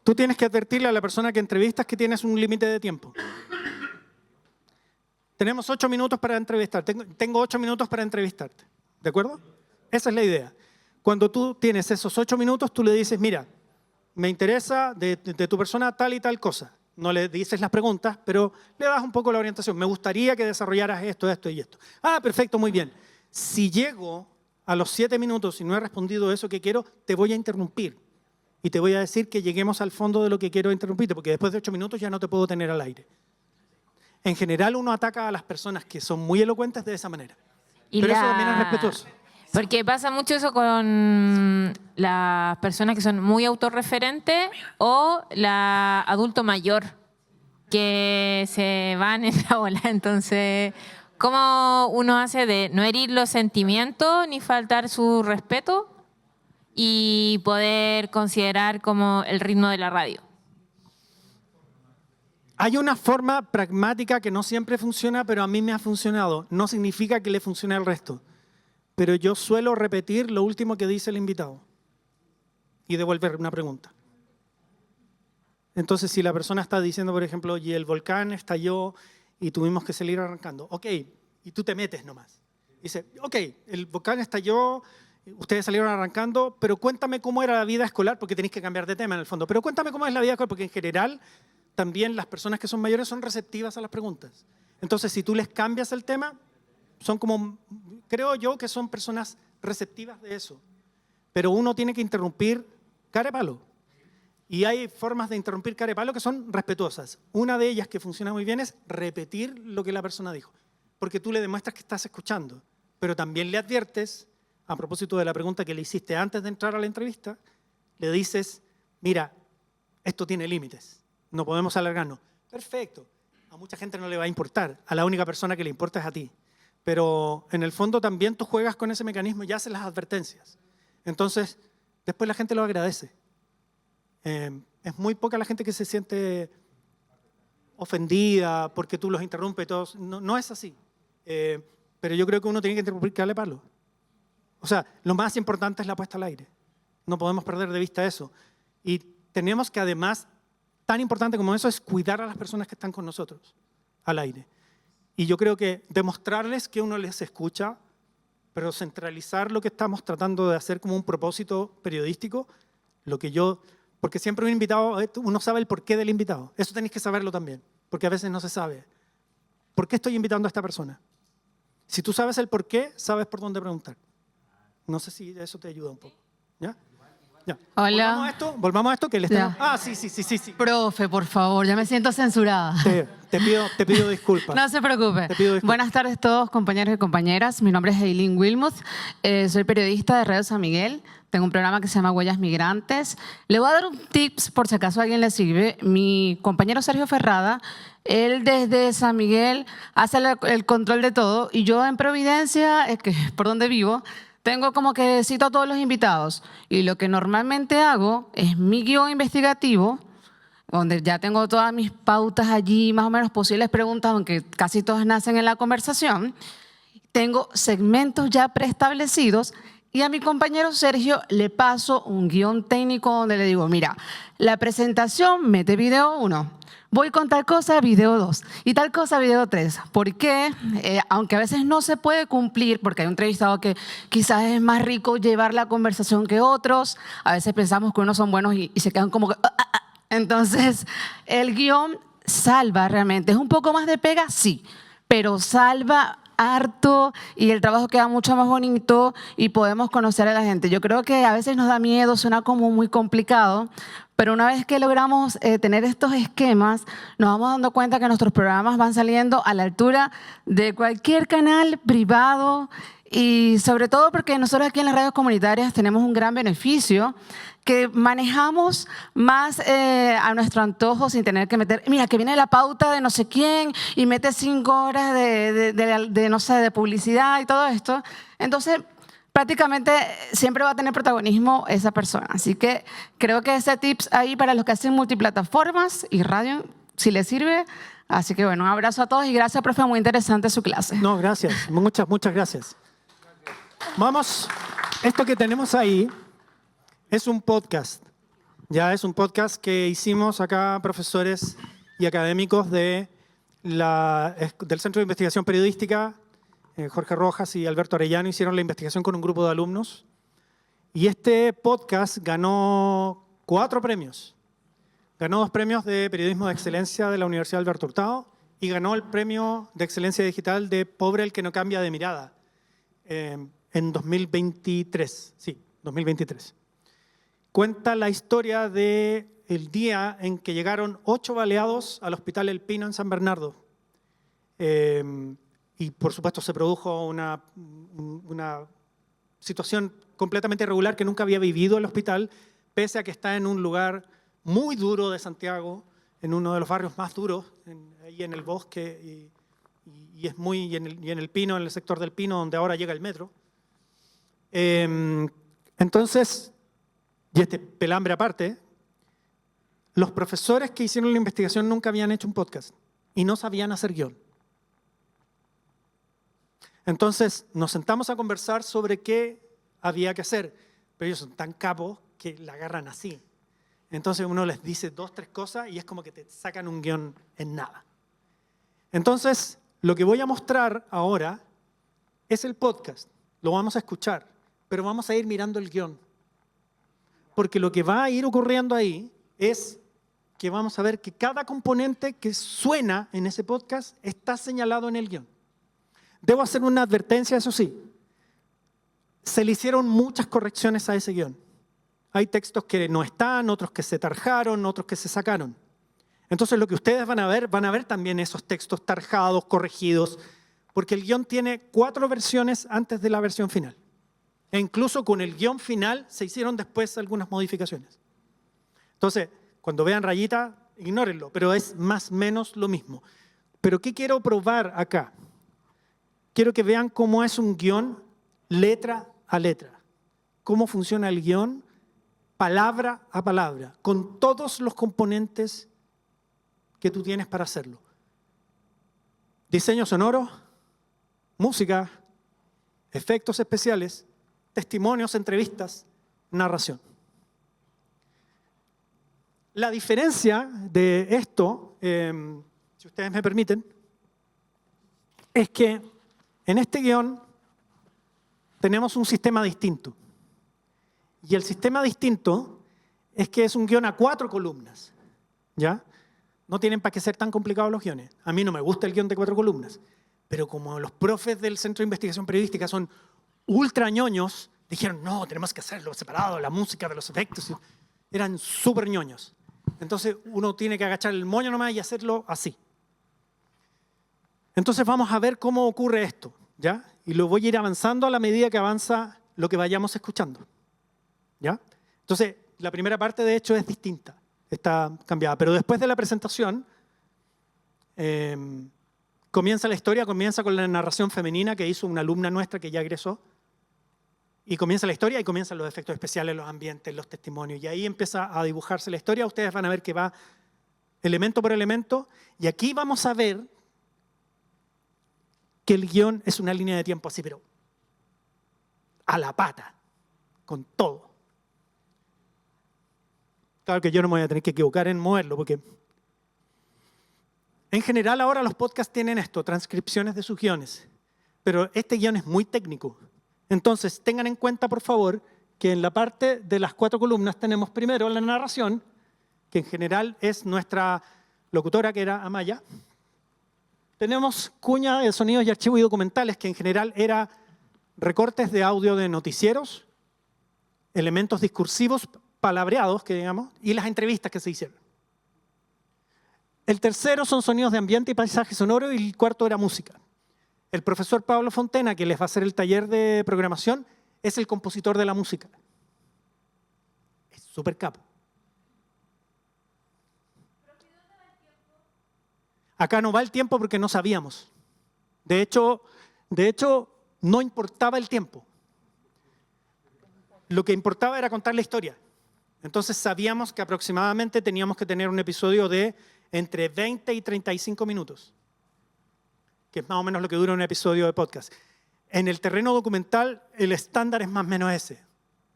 Tú tienes que advertirle a la persona que entrevistas que tienes un límite de tiempo. Tenemos 8 minutos para entrevistar. Tengo 8 minutos para entrevistarte. ¿De acuerdo? Esa es la idea. Cuando tú tienes esos 8 minutos, tú le dices, mira, me interesa de tu persona tal y tal cosa. No le dices las preguntas, pero le das un poco la orientación. Me gustaría que desarrollaras esto y esto. Ah, perfecto, muy bien. Si llego a los 7 minutos y no he respondido eso que quiero, te voy a interrumpir. Y te voy a decir que lleguemos al fondo de lo que quiero interrumpirte, porque después de 8 minutos ya no te puedo tener al aire. En general uno ataca a las personas que son muy elocuentes de esa manera. Pero eso también es respetuoso. Porque pasa mucho eso con las personas que son muy autorreferentes o la adulto mayor que se van en la ola. Entonces, ¿cómo uno hace de no herir los sentimientos ni faltar su respeto y poder considerar como el ritmo de la radio? Hay una forma pragmática que no siempre funciona, pero a mí me ha funcionado. No significa que le funcione al resto. Pero yo suelo repetir lo último que dice el invitado y devolver una pregunta. Entonces, si la persona está diciendo, por ejemplo, y el volcán estalló y tuvimos que salir arrancando, ok, y tú te metes nomás. Dice, ok, el volcán estalló, ustedes salieron arrancando, pero cuéntame cómo era la vida escolar, porque tenéis que cambiar de tema en el fondo, pero cuéntame cómo es la vida escolar, porque en general también las personas que son mayores son receptivas a las preguntas. Entonces, si tú les cambias el tema, son como, creo yo que son personas receptivas de eso. Pero uno tiene que interrumpir cara de palo. Y hay formas de interrumpir cara de palo que son respetuosas. Una de ellas que funciona muy bien es repetir lo que la persona dijo. Porque tú le demuestras que estás escuchando. Pero también le adviertes, a propósito de la pregunta que le hiciste antes de entrar a la entrevista, le dices, mira, esto tiene límites. No podemos alargarnos. Perfecto. A mucha gente no le va a importar. A la única persona que le importa es a ti. Pero en el fondo también tú juegas con ese mecanismo y haces las advertencias. Entonces, después la gente lo agradece. Es muy poca la gente que se siente ofendida porque tú los interrumpes. Todos. No es así. Pero yo creo que uno tiene que interrumpir que darle palo. O sea, lo más importante es la puesta al aire. No podemos perder de vista eso. Y tenemos que además, tan importante como eso, es cuidar a las personas que están con nosotros al aire. Y yo creo que demostrarles que uno les escucha, pero centralizar lo que estamos tratando de hacer como un propósito periodístico, porque siempre un invitado, uno sabe el porqué del invitado. Eso tenéis que saberlo también, porque a veces no se sabe. ¿Por qué estoy invitando a esta persona? Si tú sabes el porqué, sabes por dónde preguntar. No sé si eso te ayuda un poco. ¿Ya? Ya. Hola. Volvamos a esto que le Ya. estamos... Sí. Profe, por favor, ya me siento censurada. Te pido disculpas. No se preocupe. Te pido disculpas. Buenas tardes a todos, compañeros y compañeras. Mi nombre es Eileen Wilmuth. Soy periodista de Radio San Miguel. Tengo un programa que se llama Huellas Migrantes. Le voy a dar un tips por si acaso a alguien le sirve. Mi compañero Sergio Ferrada, él desde San Miguel hace el control de todo y yo en Providencia, que es por donde vivo, tengo como que cito a todos los invitados y lo que normalmente hago es mi guión investigativo, donde ya tengo todas mis pautas allí, más o menos posibles preguntas, aunque casi todas nacen en la conversación. Tengo segmentos ya preestablecidos y a mi compañero Sergio le paso un guión técnico donde le digo, mira, la presentación mete video 1, voy con tal cosa, video 2 y tal cosa, video 3. ¿Por qué? Aunque a veces no se puede cumplir, porque hay un entrevistado que quizás es más rico llevar la conversación que otros, a veces pensamos que unos son buenos y se quedan como que... Entonces, el guión salva realmente. ¿Es un poco más de pega? Sí, pero salva harto y el trabajo queda mucho más bonito y podemos conocer a la gente. Yo creo que a veces nos da miedo, suena como muy complicado, pero una vez que logramos tener estos esquemas, nos vamos dando cuenta que nuestros programas van saliendo a la altura de cualquier canal privado y sobre todo porque nosotros aquí en las radios comunitarias tenemos un gran beneficio que manejamos más a nuestro antojo sin tener que meter, mira, que viene la pauta de no sé quién y mete 5 horas no sé, de publicidad y todo esto. Entonces, prácticamente siempre va a tener protagonismo esa persona. Así que creo que ese tips ahí para los que hacen multiplataformas y radio, si les sirve. Así que bueno, un abrazo a todos y gracias, profe, muy interesante su clase. No, gracias. Muchas gracias. Vamos, esto que tenemos ahí es un podcast. Ya es un podcast que hicimos acá profesores y académicos del Centro de Investigación Periodística. Jorge Rojas y Alberto Arellano hicieron la investigación con un grupo de alumnos. Y este podcast ganó 4 premios. Ganó 2 premios de Periodismo de Excelencia de la Universidad Alberto Hurtado y ganó el premio de Excelencia Digital de Pobre el que no cambia de mirada en 2023. Sí, 2023. Cuenta la historia del día en que llegaron 8 baleados al Hospital El Pino en San Bernardo. Y por supuesto se produjo una situación completamente irregular que nunca había vivido el hospital, pese a que está en un lugar muy duro de Santiago, en uno de los barrios más duros, ahí en el bosque, y en el Pino, en el sector del Pino, donde ahora llega el metro. Entonces, y este pelambre aparte, los profesores que hicieron la investigación nunca habían hecho un podcast y no sabían hacer guión. Entonces nos sentamos a conversar sobre qué había que hacer, pero ellos son tan capos que la agarran así. Entonces uno les dice 2, 3 cosas y es como que te sacan un guión en nada. Entonces, lo que voy a mostrar ahora es el podcast. Lo vamos a escuchar, pero vamos a ir mirando el guión. Porque lo que va a ir ocurriendo ahí es que vamos a ver que cada componente que suena en ese podcast está señalado en el guión. Debo hacer una advertencia, eso sí. Se le hicieron muchas correcciones a ese guión. Hay textos que no están, otros que se tarjaron, otros que se sacaron. Entonces lo que ustedes van a ver también esos textos tarjados, corregidos, porque el guión tiene 4 versiones antes de la versión final. E incluso con el guión final se hicieron después algunas modificaciones. Entonces, cuando vean rayita, ignórenlo, pero es más o menos lo mismo. Pero ¿qué quiero probar acá? Quiero que vean cómo es un guión letra a letra. Cómo funciona el guión palabra a palabra, con todos los componentes que tú tienes para hacerlo. Diseño sonoro, música, efectos especiales, testimonios, entrevistas, narración. La diferencia de esto, si ustedes me permiten, es que en este guión tenemos un sistema distinto. Y el sistema distinto es que es un guión a 4 columnas. ¿Ya? No tienen para qué ser tan complicados los guiones. A mí no me gusta el guión de 4 columnas. Pero como los profes del Centro de Investigación Periodística son ultra ñoños dijeron, no, tenemos que hacerlo separado, la música de los efectos. Eran súper ñoños. Entonces uno tiene que agachar el moño nomás y hacerlo así. Entonces vamos a ver cómo ocurre esto, ¿ya? Y lo voy a ir avanzando a la medida que avanza lo que vayamos escuchando, ¿ya? Entonces, la primera parte de hecho es distinta, está cambiada. Pero después de la presentación, comienza la historia, comienza con la narración femenina que hizo una alumna nuestra que ya egresó. Y comienza la historia y comienzan los efectos especiales, los ambientes, los testimonios. Y ahí empieza a dibujarse la historia. Ustedes van a ver que va elemento por elemento. Y aquí vamos a ver que el guión es una línea de tiempo así, pero a la pata, con todo. Claro que yo no me voy a tener que equivocar en moverlo, porque en general ahora los podcasts tienen esto, transcripciones de sus guiones. Pero este guión es muy técnico. Entonces, tengan en cuenta, por favor, que en la parte de las 4 columnas tenemos primero la narración, que en general es nuestra locutora, que era Amaya. Tenemos cuña de sonidos y archivos y documentales, que en general era recortes de audio de noticieros, elementos discursivos, palabreados, que digamos, y las entrevistas que se hicieron. El tercero son sonidos de ambiente y paisaje sonoro, y el cuarto era música. El profesor Pablo Fontena, que les va a hacer el taller de programación, es el compositor de la música. Es súper capo. Acá no va el tiempo porque no sabíamos. De hecho, no importaba el tiempo. Lo que importaba era contar la historia. Entonces sabíamos que aproximadamente teníamos que tener un episodio de entre 20 y 35 minutos. Que es más o menos lo que dura un episodio de podcast. En el terreno documental, el estándar es más o menos ese,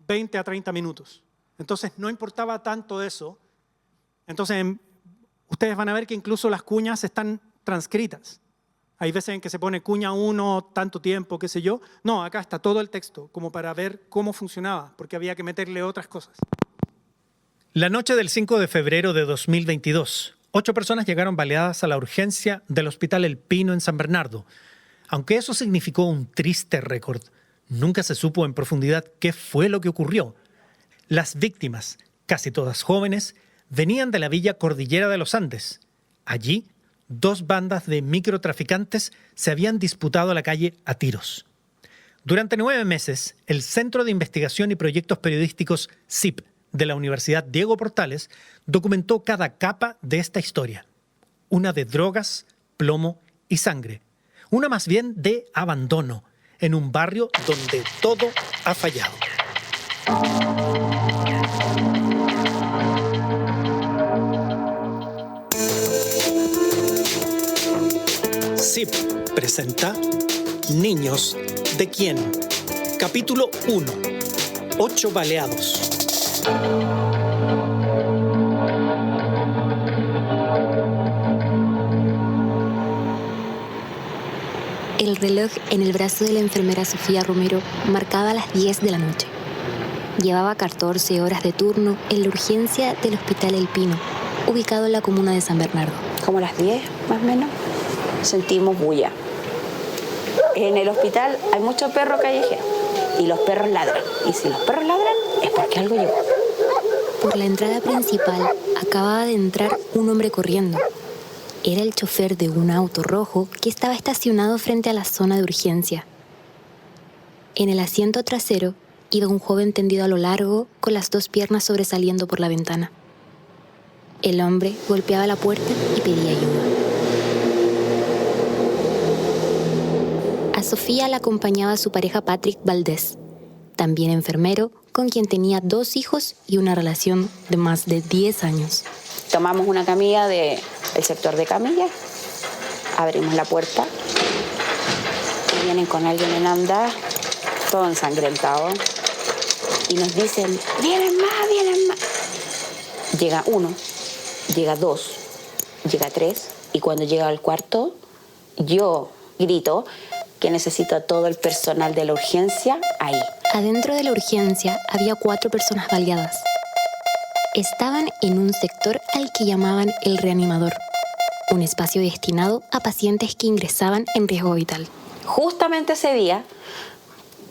20 a 30 minutos. Entonces, no importaba tanto eso. Entonces, ustedes van a ver que incluso las cuñas están transcritas. Hay veces en que se pone cuña 1, tanto tiempo, qué sé yo. No, acá está todo el texto, como para ver cómo funcionaba, porque había que meterle otras cosas. La noche del 5 de febrero de 2022, 8 personas llegaron baleadas a la urgencia del Hospital El Pino en San Bernardo. Aunque eso significó un triste récord, nunca se supo en profundidad qué fue lo que ocurrió. Las víctimas, casi todas jóvenes, venían de la villa Cordillera de los Andes. Allí, 2 bandas de microtraficantes se habían disputado la calle a tiros. Durante 9 meses, el Centro de Investigación y Proyectos Periodísticos CIP de la Universidad Diego Portales documentó cada capa de esta historia. Una de drogas, plomo y sangre. Una más bien de abandono, en un barrio donde todo ha fallado. CIP presenta Niños de quién. Capítulo 1. 8 baleados. El reloj en el brazo de la enfermera Sofía Romero marcaba las 10 de la noche. Llevaba 14 horas de turno en la urgencia del Hospital El Pino, ubicado en la comuna de San Bernardo. Como las 10, más o menos, sentimos bulla. En el hospital hay muchos perros callejeros y los perros ladran. Y si los perros ladran, es porque algo llegó. Por la entrada principal acababa de entrar un hombre corriendo. Era el chofer de un auto rojo que estaba estacionado frente a la zona de urgencia. En el asiento trasero iba un joven tendido a lo largo con las 2 piernas sobresaliendo por la ventana. El hombre golpeaba la puerta y pedía ayuda. A Sofía la acompañaba su pareja Patrick Valdés, también enfermero, con quien tenía 2 hijos y una relación de más de 10 años. Tomamos una camilla del sector de camillas, abrimos la puerta y vienen con alguien en andar, todo ensangrentado, y nos dicen, vienen más, vienen más. Llega 1, llega 2, llega 3, y cuando llega al cuarto, yo grito que necesito a todo el personal de la urgencia ahí. Adentro de la urgencia había 4 personas baleadas. Estaban en un sector al que llamaban el reanimador, un espacio destinado a pacientes que ingresaban en riesgo vital. Justamente ese día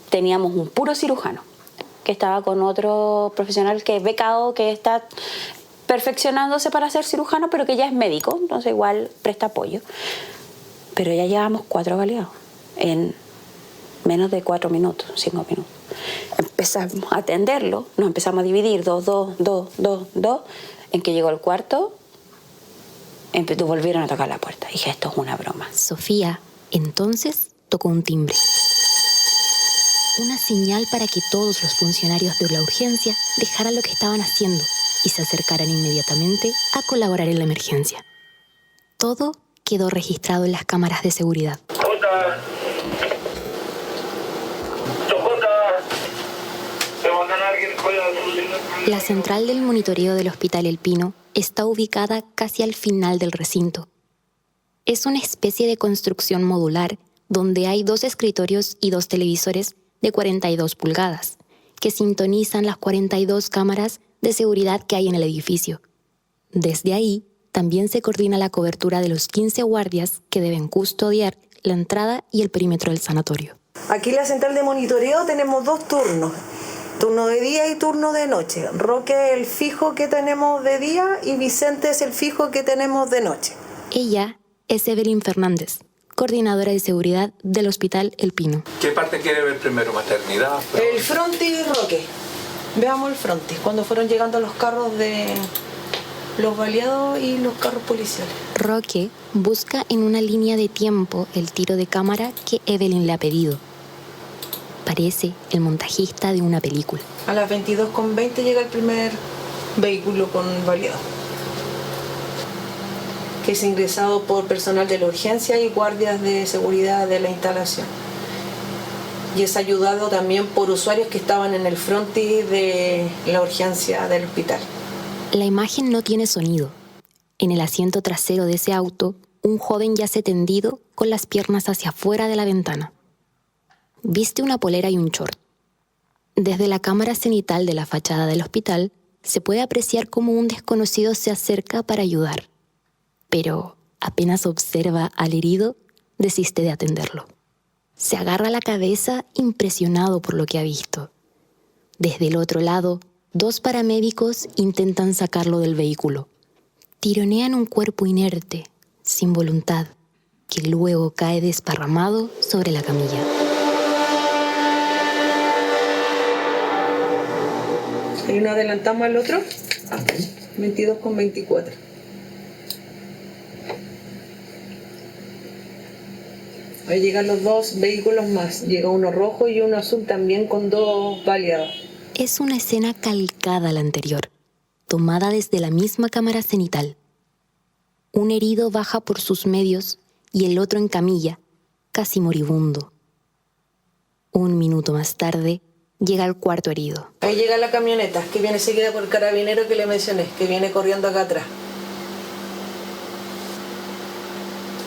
teníamos un puro cirujano. que estaba con otro profesional que es becado, que está perfeccionándose para ser cirujano, pero que ya es médico, entonces igual presta apoyo. Pero ya llevamos 4 baleados en menos de 4 minutos, 5 minutos. Empezamos a atenderlo, nos empezamos a dividir, 2, 2, 2, 2, 2. En que llegó el cuarto, volvieron a tocar la puerta. Dije, esto es una broma. Sofía, entonces, tocó un timbre. Una señal para que todos los funcionarios de la urgencia dejaran lo que estaban haciendo y se acercaran inmediatamente a colaborar en la emergencia. Todo quedó registrado en las cámaras de seguridad. La central del monitoreo del Hospital El Pino está ubicada casi al final del recinto. Es una especie de construcción modular donde hay 2 escritorios y 2 televisores de 42 pulgadas que sintonizan las 42 cámaras de seguridad que hay en el edificio. Desde ahí también se coordina la cobertura de los 15 guardias que deben custodiar la entrada y el perímetro del sanatorio. Aquí en la central de monitoreo tenemos 2 turnos. Turno de día y turno de noche. Roque es el fijo que tenemos de día y Vicente es el fijo que tenemos de noche. Ella es Evelyn Fernández, coordinadora de seguridad del Hospital El Pino. ¿Qué parte quiere ver primero? ¿Maternidad? El frontis, Roque. Veamos el frontis, cuando fueron llegando los carros de los baleados y los carros policiales. Roque busca en una línea de tiempo el tiro de cámara que Evelyn le ha pedido. Parece el montajista de una película. A las 22:20 llega el primer vehículo con baleado, que es ingresado por personal de la urgencia y guardias de seguridad de la instalación. Y es ayudado también por usuarios que estaban en el frontis de la urgencia del hospital. La imagen no tiene sonido. En el asiento trasero de ese auto, un joven yace tendido con las piernas hacia afuera de la ventana. Viste una polera y un short. Desde la cámara cenital de la fachada del hospital, se puede apreciar cómo un desconocido se acerca para ayudar. Pero apenas observa al herido, desiste de atenderlo. Se agarra la cabeza impresionado por lo que ha visto. Desde el otro lado, 2 paramédicos intentan sacarlo del vehículo. Tironean un cuerpo inerte, sin voluntad, que luego cae desparramado sobre la camilla. Y nos adelantamos al otro, 22:24. Ahí llegan los 2 vehículos más. Llega uno rojo y uno azul también con 2 baleados. Es una escena calcada a la anterior, tomada desde la misma cámara cenital. Un herido baja por sus medios y el otro en camilla, casi moribundo. 1 minuto más tarde, llega el cuarto herido. Ahí llega la camioneta, que viene seguida por el carabinero que le mencioné, que viene corriendo acá atrás.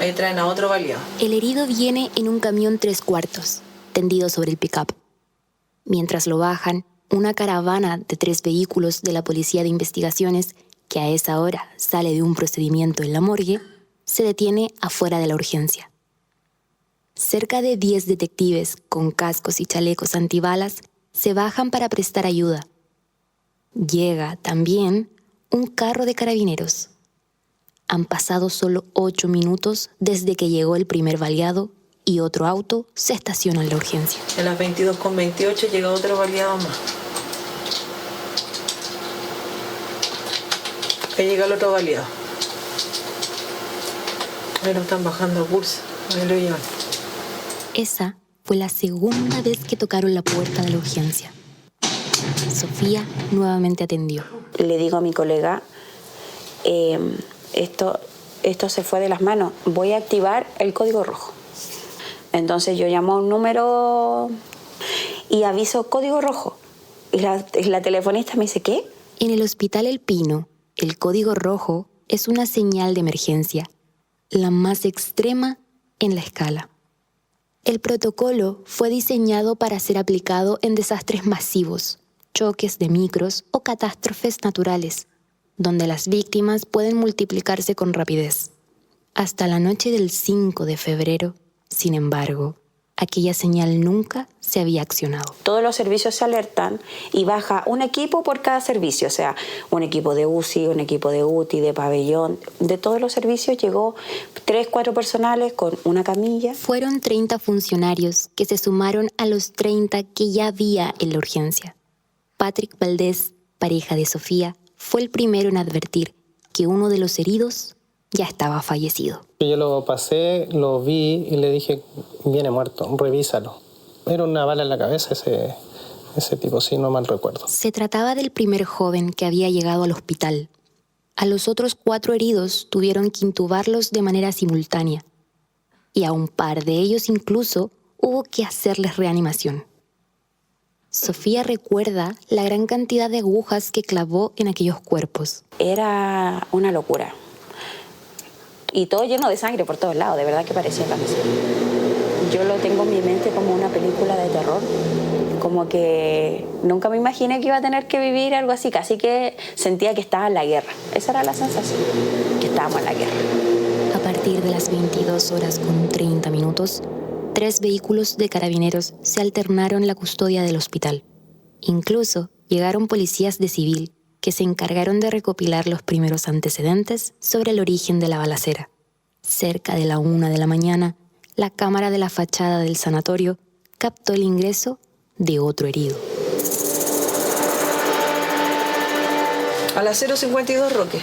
Ahí traen a otro baleado. El herido viene en un camión 3/4, tendido sobre el pick-up. Mientras lo bajan, una caravana de 3 vehículos de la Policía de Investigaciones, que a esa hora sale de un procedimiento en la morgue, se detiene afuera de la urgencia. Cerca de 10 detectives con cascos y chalecos antibalas se bajan para prestar ayuda. Llega también un carro de carabineros. Han pasado solo 8 minutos desde que llegó el primer baleado y otro auto se estaciona en la urgencia. A las 22:28 llega otro baleado más. Ahí llega el otro baleado. Ahí lo están bajando a pulso. Ahí lo llevan. Esa fue la segunda vez que tocaron la puerta de la urgencia. Sofía nuevamente atendió. Le digo a mi colega, esto se fue de las manos, voy a activar el código rojo. Entonces yo llamo a un número y aviso código rojo. Y la telefonista me dice, ¿qué? En el Hospital El Pino, el código rojo es una señal de emergencia, la más extrema en la escala. El protocolo fue diseñado para ser aplicado en desastres masivos, choques de micros o catástrofes naturales, donde las víctimas pueden multiplicarse con rapidez. Hasta la noche del 5 de febrero, sin embargo, aquella señal nunca se había accionado. Todos los servicios se alertan y baja un equipo por cada servicio, o sea, un equipo de UCI, un equipo de UTI, de pabellón. De todos los servicios llegó 3, 4 personales con una camilla. Fueron 30 funcionarios que se sumaron a los 30 que ya había en la urgencia. Patrick Valdés, pareja de Sofía, fue el primero en advertir que uno de los heridos ya estaba fallecido. Yo lo pasé, lo vi y le dije, viene muerto, revísalo. Era una bala en la cabeza ese tipo, si no mal recuerdo. Se trataba del primer joven que había llegado al hospital. A los otros 4 heridos tuvieron que intubarlos de manera simultánea. Y a un par de ellos incluso hubo que hacerles reanimación. Sofía recuerda la gran cantidad de agujas que clavó en aquellos cuerpos. Era una locura. Y todo lleno de sangre por todos lados, de verdad que parecía cáncer. Yo lo tengo en mi mente como una película de terror, como que nunca me imaginé que iba a tener que vivir algo así, casi que sentía que estaba en la guerra. Esa era la sensación, que estábamos en la guerra. A partir de las 22 horas con 30 minutos, 3 vehículos de carabineros se alternaron la custodia del hospital. Incluso llegaron policías de civil que se encargaron de recopilar los primeros antecedentes sobre el origen de la balacera. Cerca de la 1 de la mañana, la cámara de la fachada del sanatorio captó el ingreso de otro herido. A las 0:52, Roque.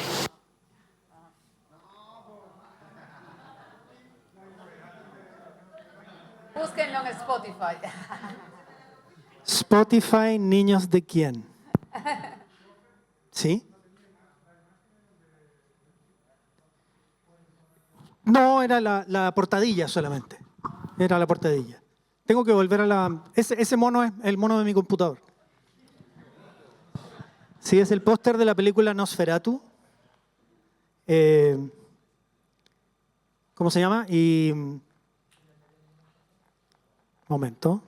Búsquenlo en Spotify. Spotify, ¿niños de quién? ¿Sí? No, era la portadilla solamente. Era la portadilla. Tengo que volver a la... Ese mono es el mono de mi computador. Sí, es el póster de la película Nosferatu. ¿Cómo se llama? Y... Momento.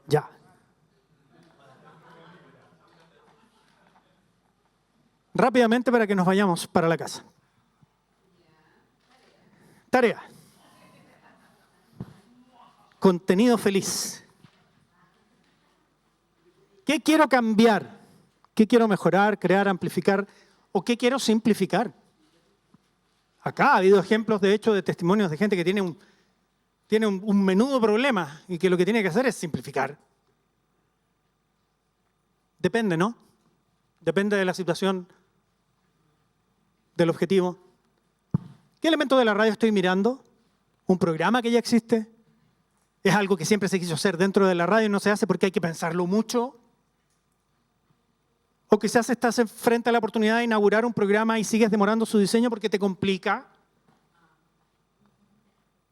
Ya. Rápidamente para que nos vayamos para la casa. Tarea. Contenido feliz. ¿Qué quiero cambiar? ¿Qué quiero mejorar, crear, amplificar? ¿O qué quiero simplificar? Acá ha habido ejemplos, de hecho, de testimonios de gente que tiene un menudo problema y que lo que tiene que hacer es simplificar. Depende, ¿no? Depende de la situación, del objetivo. ¿Qué elemento de la radio estoy mirando? ¿Un programa que ya existe? ¿Es algo que siempre se quiso hacer dentro de la radio y no se hace porque hay que pensarlo mucho? ¿O quizás estás frente a la oportunidad de inaugurar un programa y sigues demorando su diseño porque te complica?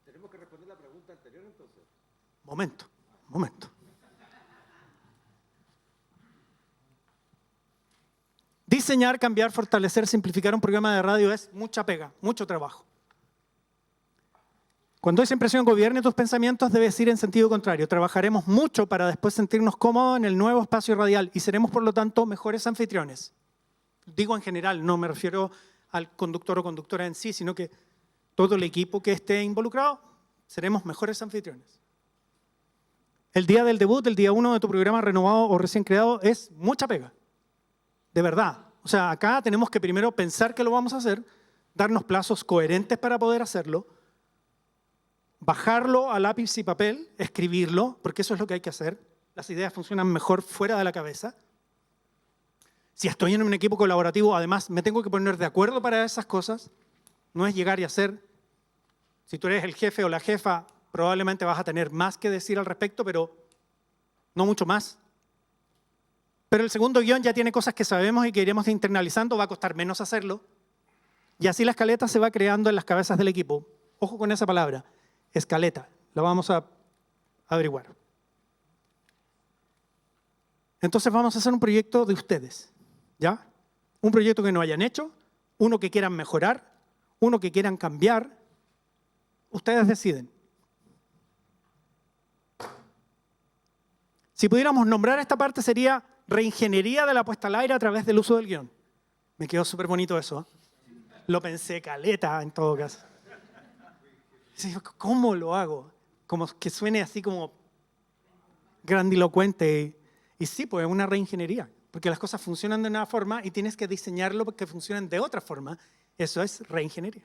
Tenemos que responder la pregunta anterior entonces. Momento. Diseñar, cambiar, fortalecer, simplificar un programa de radio es mucha pega, mucho trabajo. Cuando esa impresión gobierne tus pensamientos, debes ir en sentido contrario. Trabajaremos mucho para después sentirnos cómodos en el nuevo espacio radial y seremos, por lo tanto, mejores anfitriones. Digo en general, no me refiero al conductor o conductora en sí, sino que todo el equipo que esté involucrado, seremos mejores anfitriones. El día del debut, el día 1 de tu programa renovado o recién creado, es mucha pega. De verdad. O sea, acá tenemos que primero pensar que lo vamos a hacer, darnos plazos coherentes para poder hacerlo, bajarlo a lápiz y papel, escribirlo, porque eso es lo que hay que hacer. Las ideas funcionan mejor fuera de la cabeza. Si estoy en un equipo colaborativo, además, me tengo que poner de acuerdo para esas cosas. No es llegar y hacer. Si tú eres el jefe o la jefa, probablemente vas a tener más que decir al respecto, pero no mucho más. Pero el segundo guión ya tiene cosas que sabemos y que iremos internalizando, va a costar menos hacerlo. Y así la escaleta se va creando en las cabezas del equipo. Ojo con esa palabra, escaleta, la vamos a averiguar. Entonces vamos a hacer un proyecto de ustedes, ¿ya? Un proyecto que no hayan hecho, uno que quieran mejorar, uno que quieran cambiar. Ustedes deciden. Si pudiéramos nombrar esta parte sería reingeniería de la puesta al aire a través del uso del guión. Me quedó súper bonito eso. Lo pensé caleta en todo caso. ¿Cómo lo hago? Como que suene así como grandilocuente. Y sí, pues es una reingeniería, porque las cosas funcionan de una forma y tienes que diseñarlo para que funcionen de otra forma. Eso es reingeniería.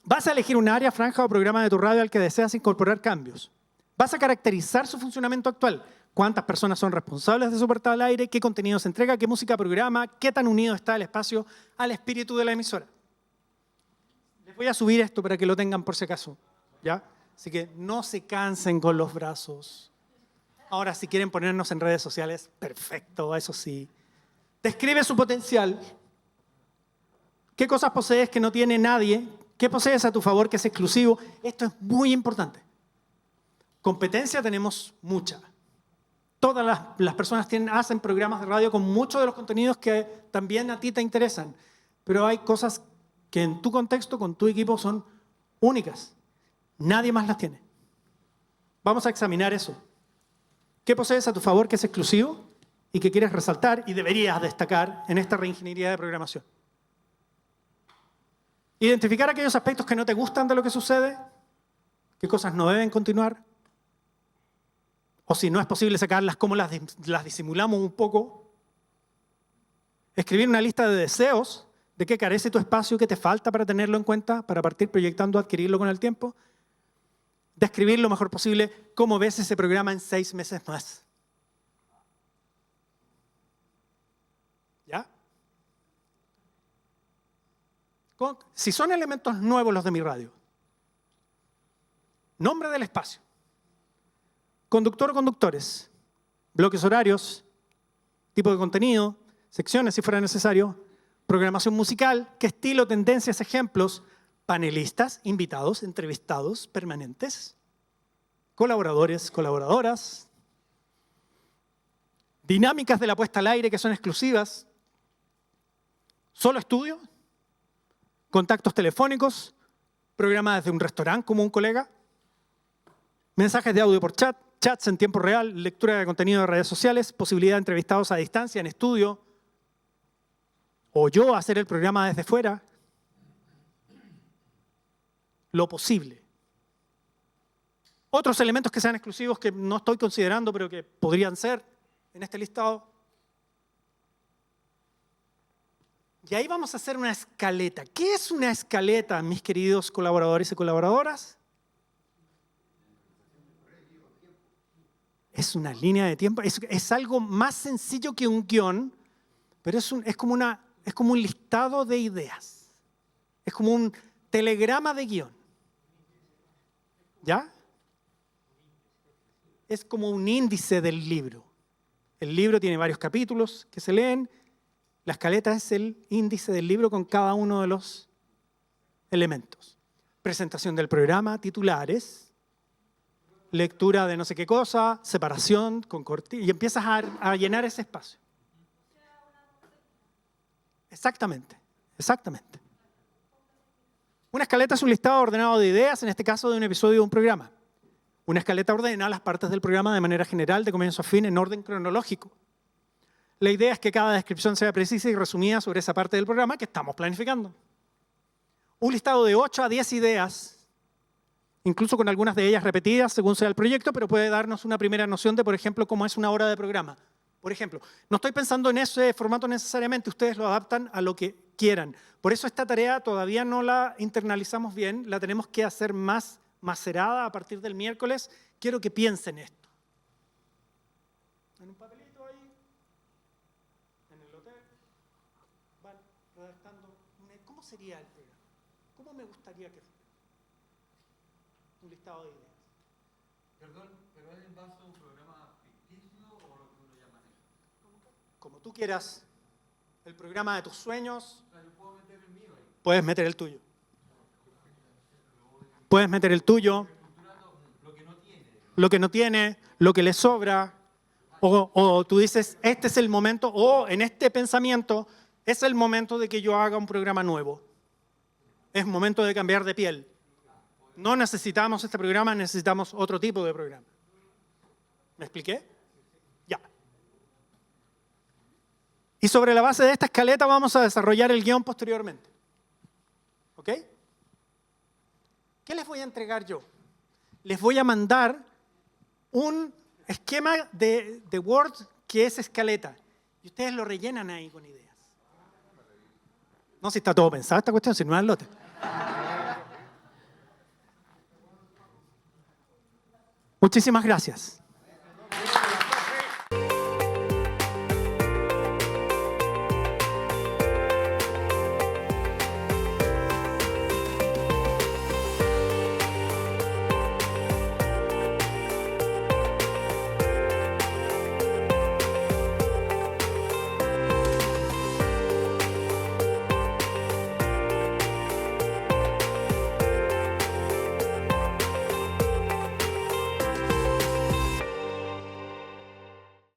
Vas a elegir un área, franja o programa de tu radio al que deseas incorporar cambios. Vas a caracterizar su funcionamiento actual. ¿Cuántas personas son responsables de su puerta al aire? ¿Qué contenido se entrega? ¿Qué música programa? ¿Qué tan unido está el espacio al espíritu de la emisora? Les voy a subir esto para que lo tengan por si acaso, ¿ya? Así que no se cansen con los brazos. Ahora, si quieren ponernos en redes sociales, perfecto, eso sí. Describe su potencial. ¿Qué cosas posees que no tiene nadie? ¿Qué posees a tu favor que es exclusivo? Esto es muy importante. Competencia tenemos mucha. Todas las personas hacen programas de radio con muchos de los contenidos que también a ti te interesan. Pero hay cosas que en tu contexto, con tu equipo, son únicas. Nadie más las tiene. Vamos a examinar eso. ¿Qué posees a tu favor que es exclusivo y que quieres resaltar y deberías destacar en esta reingeniería de programación? Identificar aquellos aspectos que no te gustan de lo que sucede, qué cosas no deben continuar, o si no es posible sacarlas, cómo las disimulamos un poco. Escribir una lista de deseos de qué carece tu espacio, qué te falta para tenerlo en cuenta, para partir proyectando adquirirlo con el tiempo. Describir lo mejor posible cómo ves ese programa en 6 meses más. ¿Ya? Si son elementos nuevos los de mi radio, nombre del espacio, conductor o conductores, bloques horarios, tipo de contenido, secciones si fuera necesario, programación musical, qué estilo, tendencias, ejemplos, panelistas, invitados, entrevistados, permanentes, colaboradores, colaboradoras, dinámicas de la puesta al aire que son exclusivas, solo estudio, contactos telefónicos, programa desde un restaurante como un colega, mensajes de audio por chat, chats en tiempo real, lectura de contenido de redes sociales, posibilidad de entrevistados a distancia, en estudio, o yo hacer el programa desde fuera, lo posible. Otros elementos que sean exclusivos que no estoy considerando, pero que podrían ser en este listado. Y ahí vamos a hacer una escaleta. ¿Qué es una escaleta, mis queridos colaboradores y colaboradoras? Es una línea de tiempo. Es algo más sencillo que un guión, pero es como un listado de ideas. Es como un telegrama de guión. ¿Ya? Es como un índice del libro. El libro tiene varios capítulos que se leen. La escaleta es el índice del libro con cada uno de los elementos. Presentación del programa, titulares, lectura de no sé qué cosa, separación con cortina, y empiezas a llenar ese espacio. Exactamente, exactamente. Una escaleta es un listado ordenado de ideas, en este caso de un episodio de un programa. Una escaleta ordena las partes del programa de manera general, de comienzo a fin, en orden cronológico. La idea es que cada descripción sea precisa y resumida sobre esa parte del programa que estamos planificando. Un listado de 8 a 10 ideas, incluso con algunas de ellas repetidas según sea el proyecto, pero puede darnos una primera noción de, por ejemplo, cómo es una hora de programa. Por ejemplo, no estoy pensando en ese formato necesariamente, ustedes lo adaptan a lo que quieran. Por eso esta tarea todavía no la internalizamos bien, la tenemos que hacer más macerada a partir del miércoles. Quiero que piensen esto. En un papelito ahí, en el hotel, van redactando, ¿cómo sería el programa? ¿Cómo me gustaría que fuera? Un listado de ideas. Perdón, ¿pero es en base a un programa ficticio o lo que uno llama eso? Como tú quieras, el programa de tus sueños. O sea, yo puedo meter el mío ahí. Puedes meter el tuyo. Puedes meter el tuyo. Lo que no tiene, lo que le sobra. O tú dices, este es el momento, o en este pensamiento, es el momento de que yo haga un programa nuevo. Es momento de cambiar de piel. No necesitamos este programa, necesitamos otro tipo de programa. ¿Me expliqué? Ya. Y sobre la base de esta escaleta vamos a desarrollar el guión posteriormente. ¿Ok? ¿Qué les voy a entregar yo? Les voy a mandar un esquema de Word que es escaleta. Y ustedes lo rellenan ahí con ideas. No, si está todo pensado esta cuestión, si no es al lote. Muchísimas gracias.